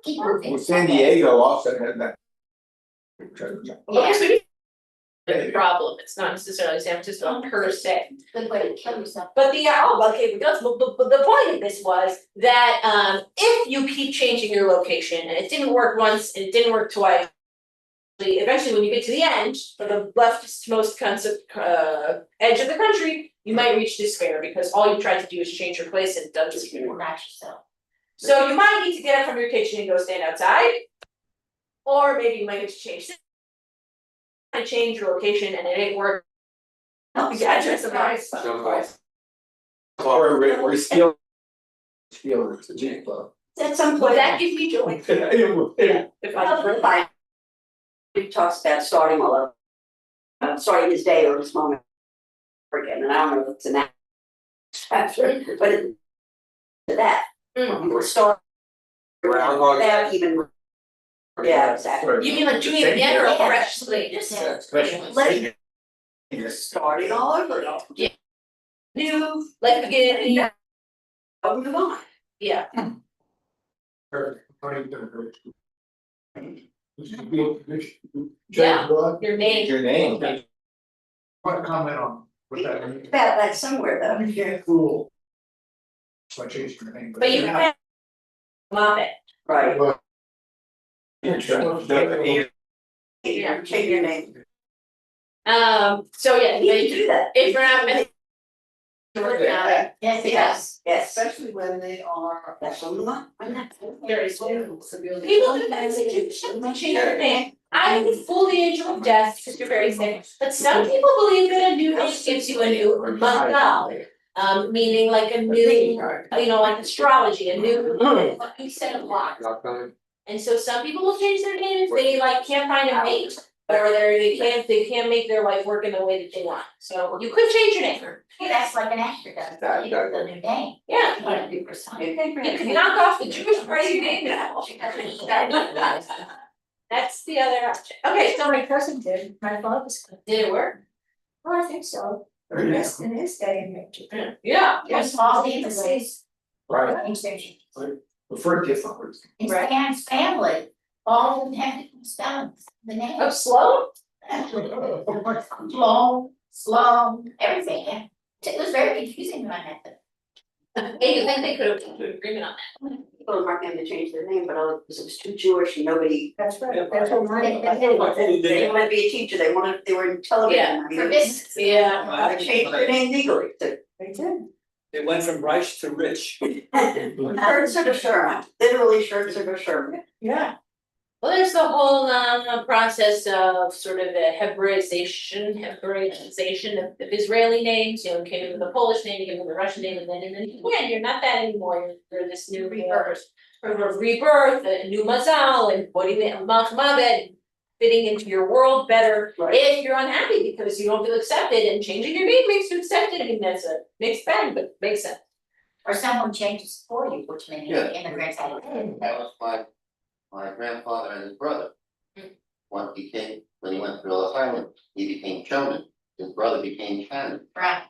Keep moving. Well, San Diego also had that. Okay, so we the problem, it's not necessarily San Francisco per se. Good way to kill yourself. But okay, but the point of this was that if you keep changing your location and it didn't work once and it didn't work twice. Eventually, when you get to the end, or the leftmost edge of the country, you might reach despair because all you tried to do is change your place and it doesn't work. Not yourself. So you might need to get up from your kitchen and go stand outside. Or maybe you might need to change your location and it ain't work. Oh, yeah, just surprise. Or we're still. Still, it's a G club. At some Would point, that give me joy? If I. he talks about starting all over. Starting his day or his moment again, and I don't know if it's an action, but it. That, we're starting. Without even. Yeah, exactly. You mean like doing it again or a fresh slate? Just starting all over. Yeah. New, like beginning. Over the line. Yeah. Yeah. Your name. Your name. Want to comment on what that means? About that somewhere though. Yeah, cool. So I changed your name. But you can. Love it. Right. Well, Yeah. Change your name. So yeah, You can do that. if we're not. Yes. Yes. Especially when they are. That's on the line. Very small. People do that, so you shouldn't change your name. I would fully enjoy death because you're very sick, but some people believe that a new name gives you a new mazal. Meaning like a new, like astrology, a new set of locks. And so some people will change their name if they can't find a mate. Or they can't make their life work in the way that they want, so you could change your name. Hey, that's like an actor does, you do the new name. Yeah. You want to do persona. You can knock off the Jewish part of your name now. That's the other option. Okay, so My cousin did, my father's cousin. did it work? Well, I think so. In his day and age. Yeah. Your small businesses. Right, for a different reason. In Stan's family, all of them had different spellings, the name. Oh, slow? Slow, everything, yeah. It was very confusing when I met them. Hey, you think they could have come to an agreement on that? People weren't going to change their name, but because it was too Jewish and nobody. That's right, that's what mine. They didn't want to be a teacher, they were in television. Yeah, I mean, For business. Yeah. They changed their name legally. They did. It went from Reich to Rich. Shirts of a Sherman, literally shirts of a Sherman. Yeah. Well, there's the whole process of sort of the Hebraization of Israeli names, came in with the Polish name, you came with the Russian name, and then you're not that anymore, you're this new rebirth, a new mazal, and putting the Mahmoud fitting into your world better. Right. If you're unhappy because you don't feel accepted and changing your name makes you accepted, I mean, that's a mixed bag, but makes sense. Or someone changes for you, which many immigrants have. That was my grandfather and his brother. When he went through Ellis Island, he became Chonan, his brother became Shannon. Right.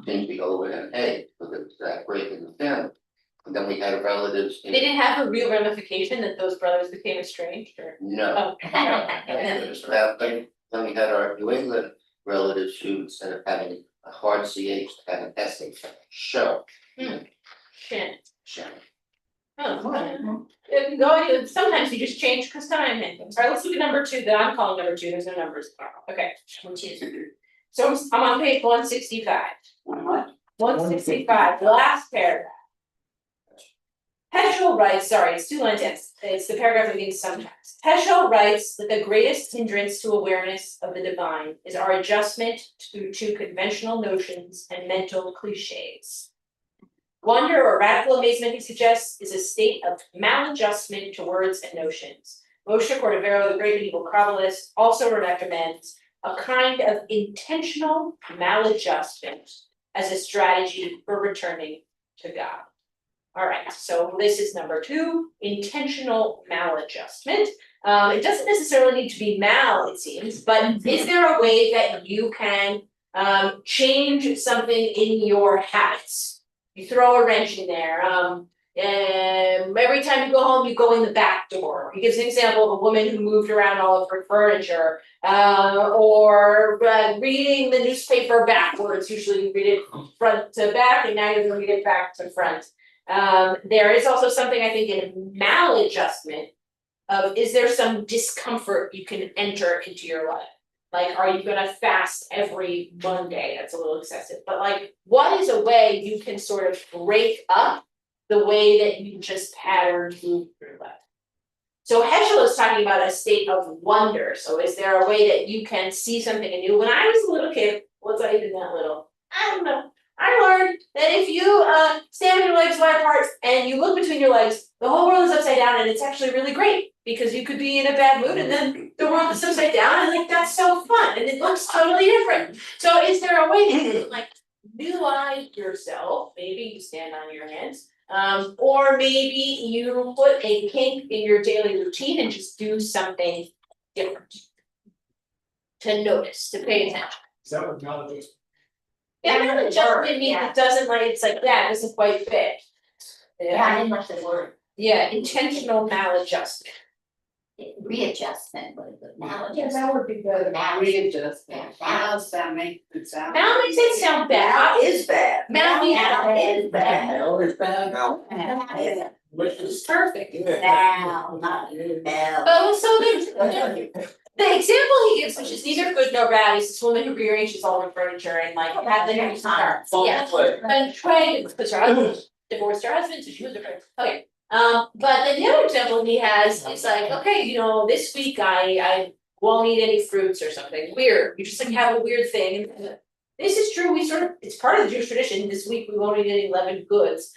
Things we go over and hey, because it was that break in the family. And then we had relatives They in. didn't have a real ramification that those brothers became estranged, or? No. Then we had our New England relatives who, instead of having a hard CH, had an SH, show. Shannon. Shannon. Oh, it can go, sometimes you just change because time happens. Alright, let's look at number 2, that I'm calling number 2, there's no numbers. Okay, Which is. so I'm on page 165. What? 165, last paragraph. Heschel writes, sorry, it's 2 lines in, it's the paragraph reading sometimes. Heschel writes that the greatest hindrance to awareness of the divine is our adjustment to conventional notions and mental cliches. Wonder or radical amazement, he suggests, is a state of maladjustment to words and notions. Moshe Cordovero, the great medieval kabbalist, also recommends a kind of intentional maladjustment as a strategy for returning to God. All right, so this is number 2, intentional maladjustment. It doesn't necessarily need to be mal, it seems, but is there a way that you can change something in your habits? You throw a wrench in there, every time you go home, you go in the back door. He gives an example of a woman who moved around all of her furniture, or reading the newspaper backwards. Usually you read it front to back, and now you're gonna read it back to front. There is also something I think in maladjustment of, is there some discomfort you can enter into your life? Like, are you gonna fast every Monday? That's a little excessive, but like, what is a way you can sort of break up the way that you just pattern move through life? So Heschel is talking about a state of wonder. So is there a way that you can see something anew? When I was a little kid, was I even that little? I don't know. I learned that if you stand with your legs wide apart and you look between your legs, the whole world is upside down, and it's actually really great because you could be in a bad mood and then the world is upside down, and like that's so fun and it looks totally different. So is there a way that you can like new-eye yourself? Maybe you stand on your hands. Or maybe you put a kink in your daily routine and just do something different. To notice, to pay attention. Is that what knowledge is? Yeah, maladjustment means Yeah. it doesn't like, it's like, yeah, it doesn't quite fit. Yeah, I didn't like the word. Yeah, intentional maladjustment. Readjustment, what is it, now? Yeah, that would be better. Now. Readjustment. Now that makes it sound. Mal makes it sound bad. is bad. Mal means Now is bad. Now is bad. Now. Which is. perfect. Now, not now. Oh, so the example he gives, which is neither good nor bad, is this woman who rearranges all her furniture and like had the new start. Yeah. And tried because her husband divorced her husband, so she was different. Okay. But then the other example he has is like, okay, you know, this week I won't eat any fruits or something weird. You just like have a weird thing. And this is true. We sort of, it's part of the Jewish tradition. This week we won't eat any leavened goods.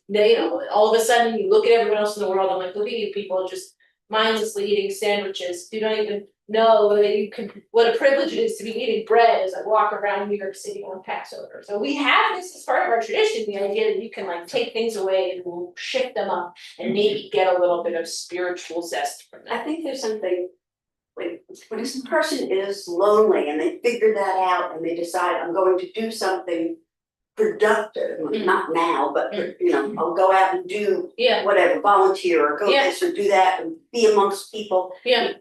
They, you know, all of a sudden you look at everyone else in the world. I'm like, look at you people just mindlessly eating sandwiches. You don't even know that you can, what a privilege it is to be eating bread as I walk around New York City on Passover. So we have this as part of our tradition, the idea that you can like take things away and we'll shift them up and maybe get a little bit of spiritual zest from I that. think there's something, when a person is lonely and they figure that out and they decide, I'm going to do something productive, not now, but you know, I'll go out and do Yeah, whatever, volunteer or go Yeah. this or do that and be amongst people. yeah,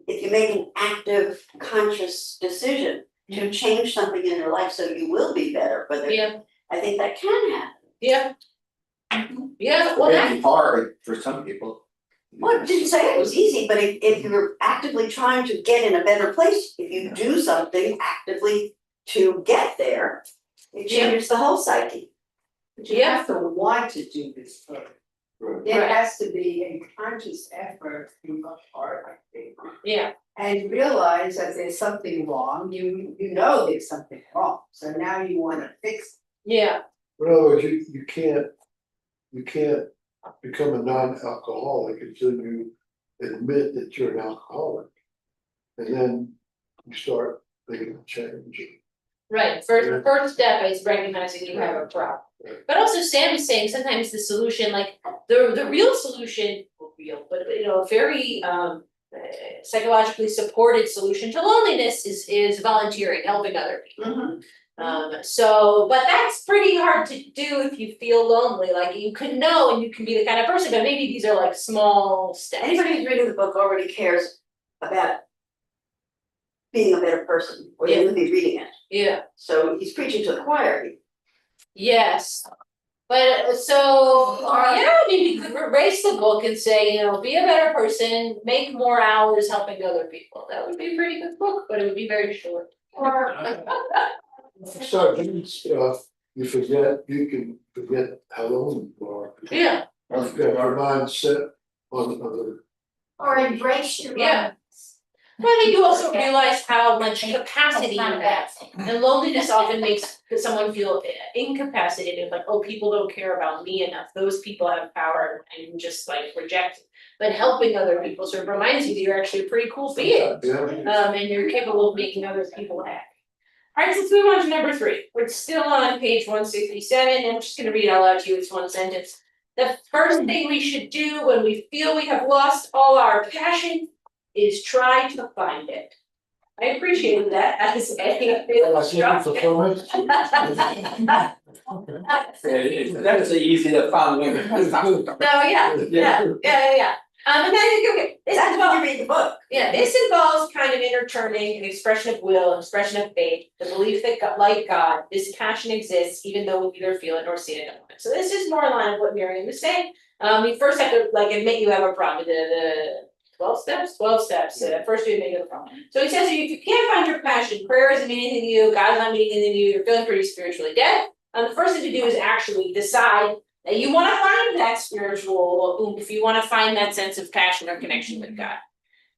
If you make an active, conscious decision to change something in your life so you will be better, but yeah, I think that can happen. yeah. Yeah, well, that, Maybe hard for some people. Well, I didn't say it was easy, but if you're actively trying to get in a better place, if you do something actively to get there, it changes the whole psyche. But you have to want to do this first. It Right. has to be a conscious effort from the heart, I think. yeah, And realize that there's something wrong, you know there's something wrong, so now you wanna fix yeah, In other words, you can't become a non-alcoholic until you admit that you're an alcoholic. And then you start making a change. right. First step is recognizing you have a problem. But also Sam is saying sometimes the solution, like the real solution, but you know, a very psychologically supported solution to loneliness is volunteering, helping other people. So, but that's pretty hard to do if you feel lonely, like you can know and you can be the kind of person, but maybe these are like small steps. Anybody who's reading the book already cares about being a better person, or they wouldn't be reading it. Yeah, So he's preaching to the choir. yes. But so, yeah, maybe you could erase the book and say, you know, be a better person, make more hours helping other people. That would be a pretty good book, but it would be very short. Or If you start doing stuff, you can forget how lonely you are. yeah, You've got your mind set on other. Or embrace your. Yeah. But I think you also realize how much capacity you That's not a bad have. thing. And loneliness often makes someone feel incapacitated, like, oh, people don't care about me enough, those people have power and just like rejected. But helping other people sort of reminds you that you're actually a pretty cool being, Yeah. and you're capable of making other people happy. Alright, let's move on to number 3. We're still on page 167, and I'm just gonna read it out loud to you, it's one sentence. The first thing we should do when we feel we have lost all our passion is try to find it. I appreciated that as a fulfillment. That's the easy to follow. No, yeah. And then, okay, this That's when you involves, read the book. yeah, this involves kind of interturning an expression of will, an expression of faith, the belief that God, like God, this passion exists even though we neither feel it nor see it at the moment. So this is more in line with what Miriam was saying. You first have to like admit you have a problem, the 12 steps, first you admit you have a problem. So he says if you can't find your passion, prayer isn't meaning anything to you, God's not meaning anything to you, you're feeling pretty spiritually dead. The first thing to do is actually decide that you want to find that spiritual oomph, you want to find that sense of passion or connection with God.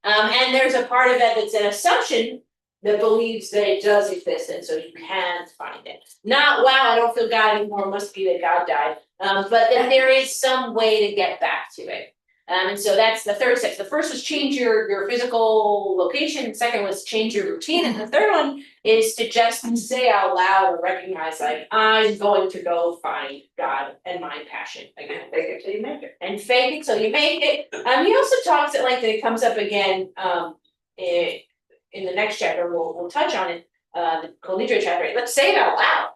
And there's a part of that that's an assumption that believes that it does exist, and so you can find it. Not, wow, I don't feel God anymore, must be that God died. But that there is some way to get back to it. And so that's the third step. The first was change your physical location, the second was change your routine, and the third one is to just say out loud or recognize like, I'm going to go find God and my passion. Again, fake it till you make it. And fake it till you make it. He also talks at length, and it comes up again in the next chapter, we'll touch on it, the Collegiate chapter. Let's say it out loud.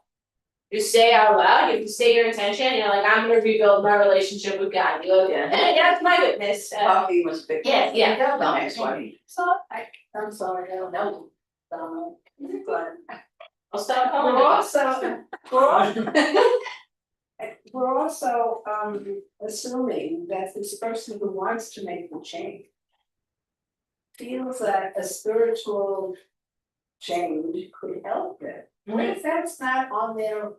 Just say out loud, you have to say your intention, you're like, I'm gonna rebuild my relationship with God, you go, hey, that's my witness. Coffee was big. Yeah. The next one. So, I'm sorry, I don't know. But I'll stop calling we're it. also, we're also, assuming that this person who wants to make the change feels that a spiritual change could help them. What if that's not on their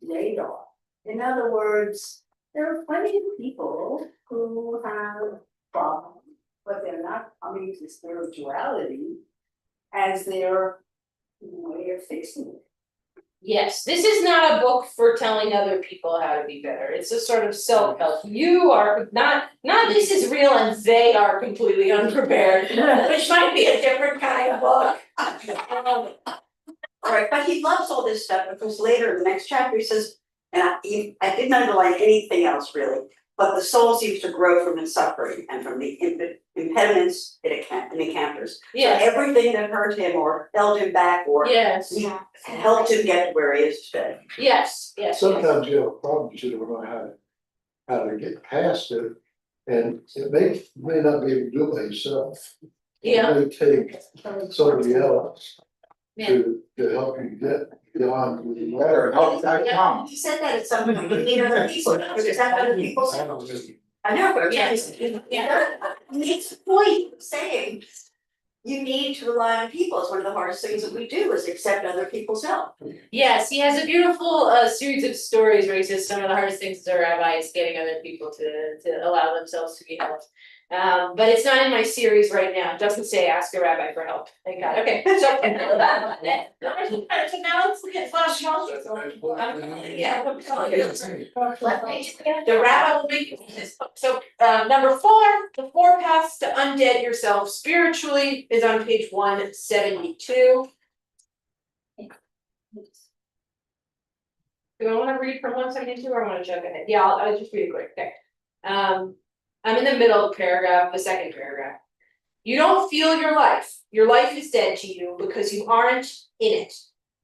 radar? In other words, there are plenty of people who have problems, but they're not coming to spirituality as their way of fixing it. Yes, this is not a book for telling other people how to be better, it's a sort of self-help, you are not this is real and they are completely unprepared, which might be a different kind of book. Right, but he loves all this stuff because later in the next chapter he says, and I didn't underline anything else really, but the soul seems to grow from its suffering and from the impediments it encounters. Yes. So everything that hurt him or held him back or Yes, helped him get to where he is today. yes. Sometimes you have a problem, you don't know how to get past it, and it may not be able to do it by yourself. Yeah. It may take somebody else Yeah. to help you get beyond where you Or are. help that come. He said that at some point, you need other people, is that other people? I know, but Yes. it's the point of saying, you need to rely on people, it's one of the hardest things that we do is accept other people's help. Yes, he has a beautiful series of stories where he says some of the hardest things as a rabbi is getting other people to allow themselves to be helped. But it's not in my series right now, it doesn't say ask a rabbi for help, thank God, okay, so. So now let's look at flash mob. Yeah. The rabbi will make this, so number 4, the 4 paths to undead yourself spiritually is on page 172. Do I wanna read from 172 or I wanna jump ahead? Yeah, I'll just read it quick, okay. I'm in the middle of the paragraph, the second paragraph. You don't feel your life is dead to you because you aren't in it.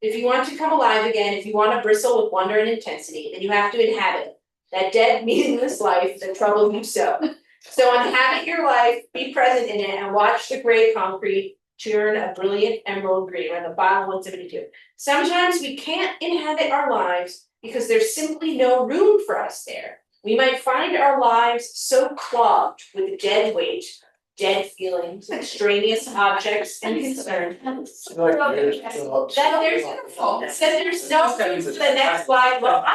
If you want to come alive again, if you want to bristle with wonder and intensity, then you have to inhabit that dead, meaningless life that troubled you so. So inhabit your life, be present in it, and watch the gray concrete turn a brilliant emerald green, or the bottom 172. Sometimes we can't inhabit our lives because there's simply no room for us there. We might find our lives so clogged with dead weight, dead feelings, extraneous objects and concerns. That there's no room for the next slide. Well,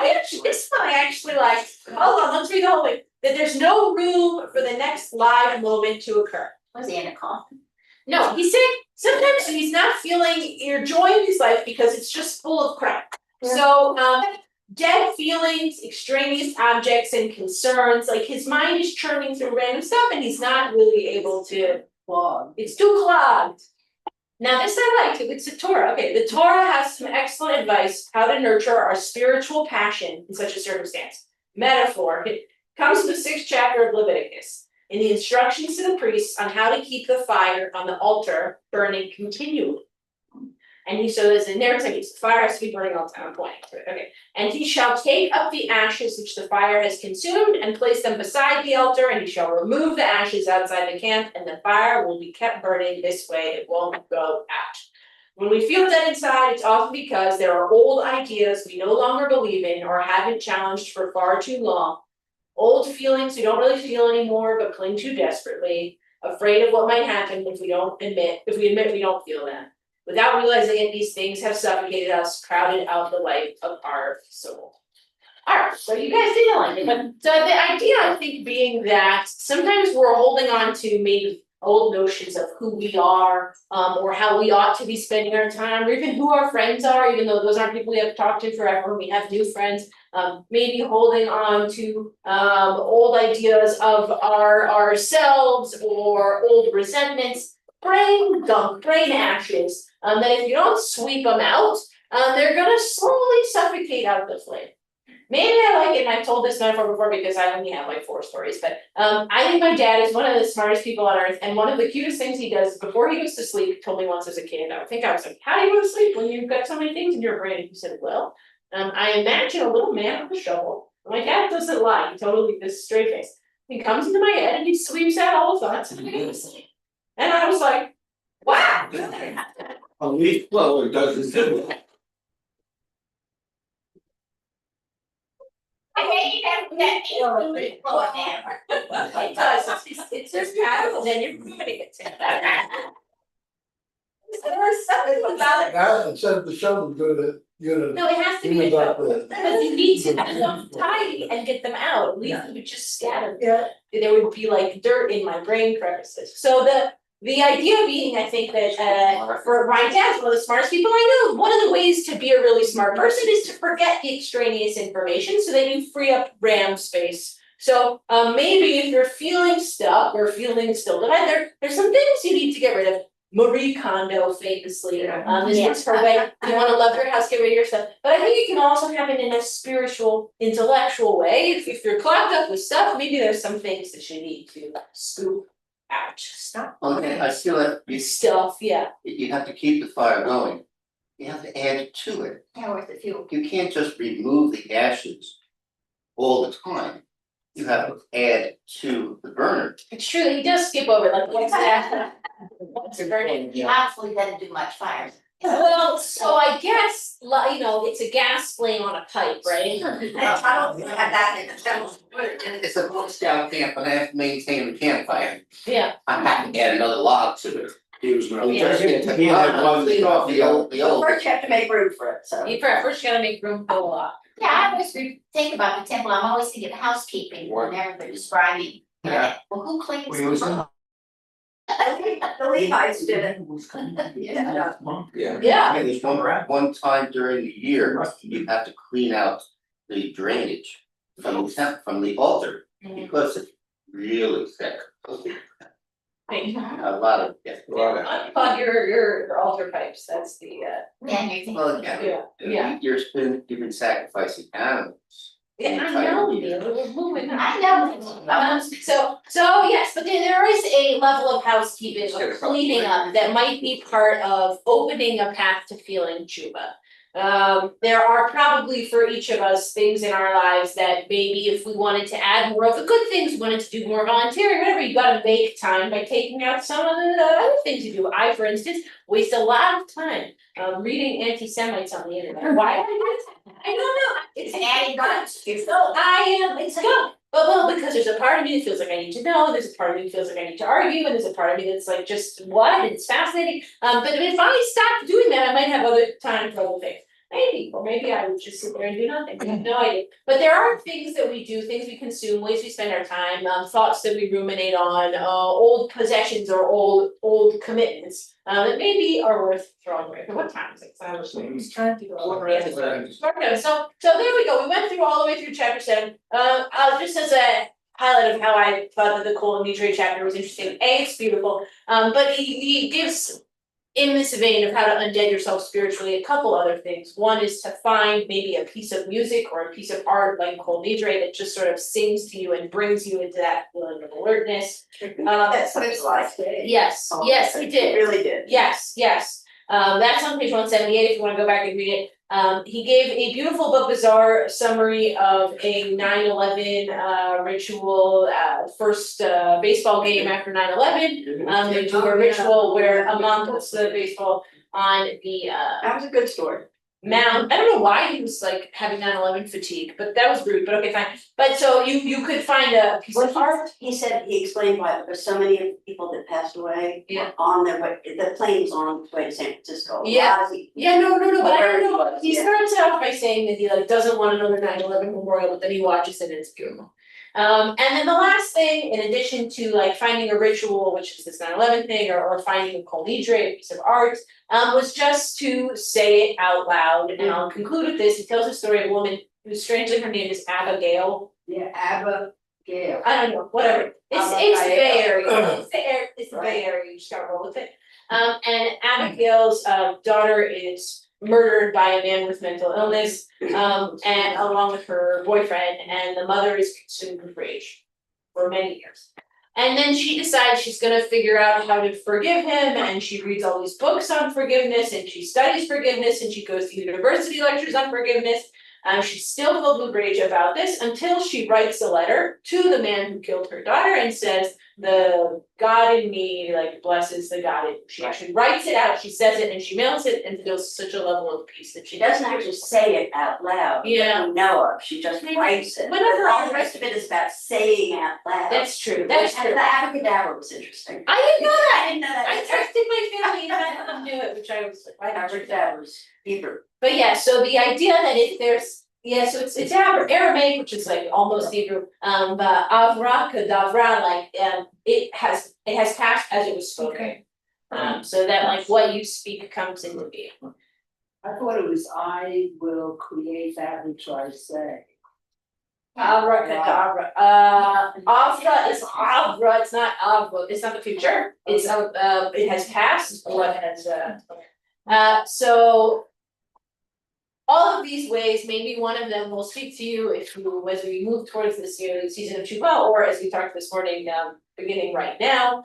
this one I actually like. Hold on, let's read the whole thing. That there's no room for the next live moment to occur. Was he in a coffin? No, he's saying sometimes he's not feeling your joy in his life because it's just full of crap. Yeah. So dead feelings, extraneous objects and concerns, like his mind is churning through random stuff and he's not really able to clog. It's too clogged. Now this I like, it's the Torah. Okay, the Torah has some excellent advice how to nurture our spiritual passion in such a circumstance. Metaphor, it comes from the 6th chapter of Leviticus. In the instructions to the priests on how to keep the fire on the altar burning continually. And he so there's a narrative, the fire has to be burning all the time, I'm pointing to it, okay. And he shall take up the ashes which the fire has consumed and place them beside the altar, and he shall remove the ashes outside the camp, and the fire will be kept burning this way, it won't go out. When we feel dead inside, it's often because there are old ideas we no longer believe in or haven't challenged for far too long. Old feelings we don't really feel anymore but cling to desperately, afraid of what might happen if we admit we don't feel them. Without realizing it, these things have suffocated us, crowded out the life of our soul. Alright, so you guys didn't like it, but so the idea I think being that sometimes we're holding on to maybe old notions of who we are, or how we ought to be spending our time, or even who our friends are, even though those aren't people we have talked to forever, we have new friends. Maybe holding on to old ideas of ourselves or old resentments, brain gunk, brain ashes, that if you don't sweep them out, they're gonna slowly suffocate out the flame. Maybe I like it, and I've told this metaphor before because I only have like 4 stories, but I think my dad is one of the smartest people on earth, and one of the cutest things he does before he goes to sleep, he told me once as a kid, I think I was like, how do you go to sleep when you've got so many things in your brain? He said, well, I imagine a little man with a shovel. My dad doesn't lie, he totally this straight face. He comes into my head and he sweeps out all the thoughts and I go to sleep. And I was like, wow. A leaf blower doesn't do that. I hate that It does, it's just kind of, and then you're ruining it. There was something about it. Now, instead of the shovel, go to, No, it has to be a shovel, because you need to get them tidy and get them out, leaves would just scatter. Yeah. There would be like dirt in my brain crevices, so the idea being, I think that for my dad's one of the smartest people I know, one of the ways to be a really smart person is to forget the extraneous information so that you free up RAM space. So maybe if you're feeling stuck or feeling still divided, there's some things you need to get rid of. Marie Kondo famously, this is her way, you wanna love your house, get rid of your stuff, but I think you can also have it in a spiritual, intellectual way, if you're clogged up with stuff, maybe there's some things that you need to scoop out, stop. Okay, I feel that Stuff, yeah, you have to keep the fire going. You have to add to it. Yeah, where's the fuel? You can't just remove the ashes all the time. You have to add to the burner. it's true, he does skip over, like, what's burning. He obviously doesn't do much fire. Well, so I guess, you know, it's a gas flame on a pipe, right? I don't think I had that in the show. It's a Boy Scout camp and I have to maintain the campfire. Yeah, I have to add another log to it. He was not. Yeah. He had one. Clean off the old. First you have to make room for it, so. you first gotta make room for a lot. Yeah, I always think about the temple, I'm always thinking of housekeeping, whenever they're describing. Yeah. Well, who cleans We was in. the The Levites did it. Yeah. Yeah. Yeah. And there's one time during the year, you have to clean out the drainage from the altar, because it's really thick. A lot of, yeah. On your altar pipes, that's the And you think, Well, yeah. yeah. You've been sacrificing animals. Yeah, I know, we're moving on. I know. So yes, but there is a level of housekeeping or cleaning up that might be part of opening a path to feeling tshuva. There are probably for each of us things in our lives that maybe if we wanted to add more of the good things, we wanted to do more volunteering, whatever, you gotta make time by taking out some of the other things you do. I, for instance, waste a lot of time reading anti-Semites on the internet. Why do I do that? I don't know. It's adding guns. It's gunk. Well, because there's a part of me that feels like I need to know, there's a part of me that feels like I need to argue, and there's a part of me that's like just what, it's fascinating. But if I stopped doing that, I might have other time for other things. Maybe, or maybe I would just sit there and do nothing, I have no idea. But there are things that we do, things we consume, ways we spend our time, thoughts that we ruminate on, old possessions or old commitments, that maybe are worth throwing away. What time is it? I was trying to go. So there we go, we went through all the way through chapter 7, just as a highlight of how I thought that the Kol Nidre chapter was interesting. It's beautiful, but he gives, in this vein of how to undead yourself spiritually, a couple other things. One is to find maybe a piece of music or a piece of art like Kol Nidre that just sort of sings to you and brings you into that feeling of alertness. That's what it's like. Yes, yes, it did. It really did. Yes. That's on page 178, if you wanna go back and read it. He gave a beautiful but bizarre summary of a 9/11 ritual, first baseball game after 9/11. They do a ritual where a mom puts the baseball on the That was a good story. mound. I don't know why he was like having 9/11 fatigue, but that was rude, but okay, fine. But so you could find a piece of art. He said, he explained why there's so many people that passed away. Yeah. On their way, the plane was on its way to San Francisco. A Yeah. lot of people- Yeah, no, but I don't know, Wherever it he was, yeah. starts out by saying that he like doesn't want another 9/11 memorial, but then he watches it and it's beautiful. And then the last thing, in addition to like finding a ritual, which is this 9/11 thing, or finding a kol nidre, a piece of art, was just to say it out loud, and I'll conclude with this. He tells the story of a woman who strangely her name is Abigail. Yeah, Abigail. I don't know, whatever, it's the Bay Area, it's the Bay Area, you just gotta roll with it. And Abigail's daughter is murdered by a man with mental illness, and along with her boyfriend, and the mother is consumed with rage for many years. And then she decides she's gonna figure out how to forgive him, and she reads all these books on forgiveness, and she studies forgiveness, and she goes to university lectures on forgiveness. She's still filled with rage about this until she writes a letter to the man who killed her daughter and says, the God in me like blesses the God in you. She actually writes it out, she says it, and she mails it, and feels such a level of peace that She doesn't actually say it out loud. Yeah. That we know of, she just writes it. Whenever All the rest of it is about saying out loud. That's true, And that's true. the abracadabra was interesting. I didn't know that. I didn't know that. I texted my family and none of them knew it, which I was like, why not? Abracadabra was Hebrew. But yeah, so the idea that if there's, yeah, so it's Aramaic, which is like almost Hebrew, but avracadabra, like, it has passed as it was spoken. So that like what you speak comes into being. I thought it was, I will create that which I say. Abracadabra, avra is avra, it's not avra, it's not the future, it's it has passed, or it has so. All of these ways, maybe one of them will speak to you if you, as we move towards this yearly season of Shabbat, or as we talked this morning, beginning right now.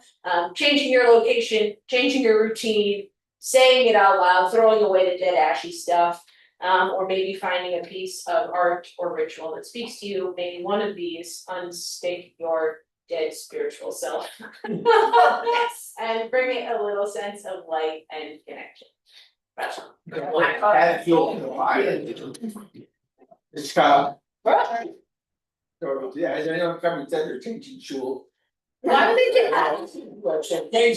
Changing your location, changing your routine, saying it out loud, throwing away the dead ashy stuff. Or maybe finding a piece of art or ritual that speaks to you, maybe one of these unstake your dead spiritual self. And bring it a little sense of light and connection. That feels it's Scott. So, yeah, I don't come and said they're changing shul. Why would they do that? They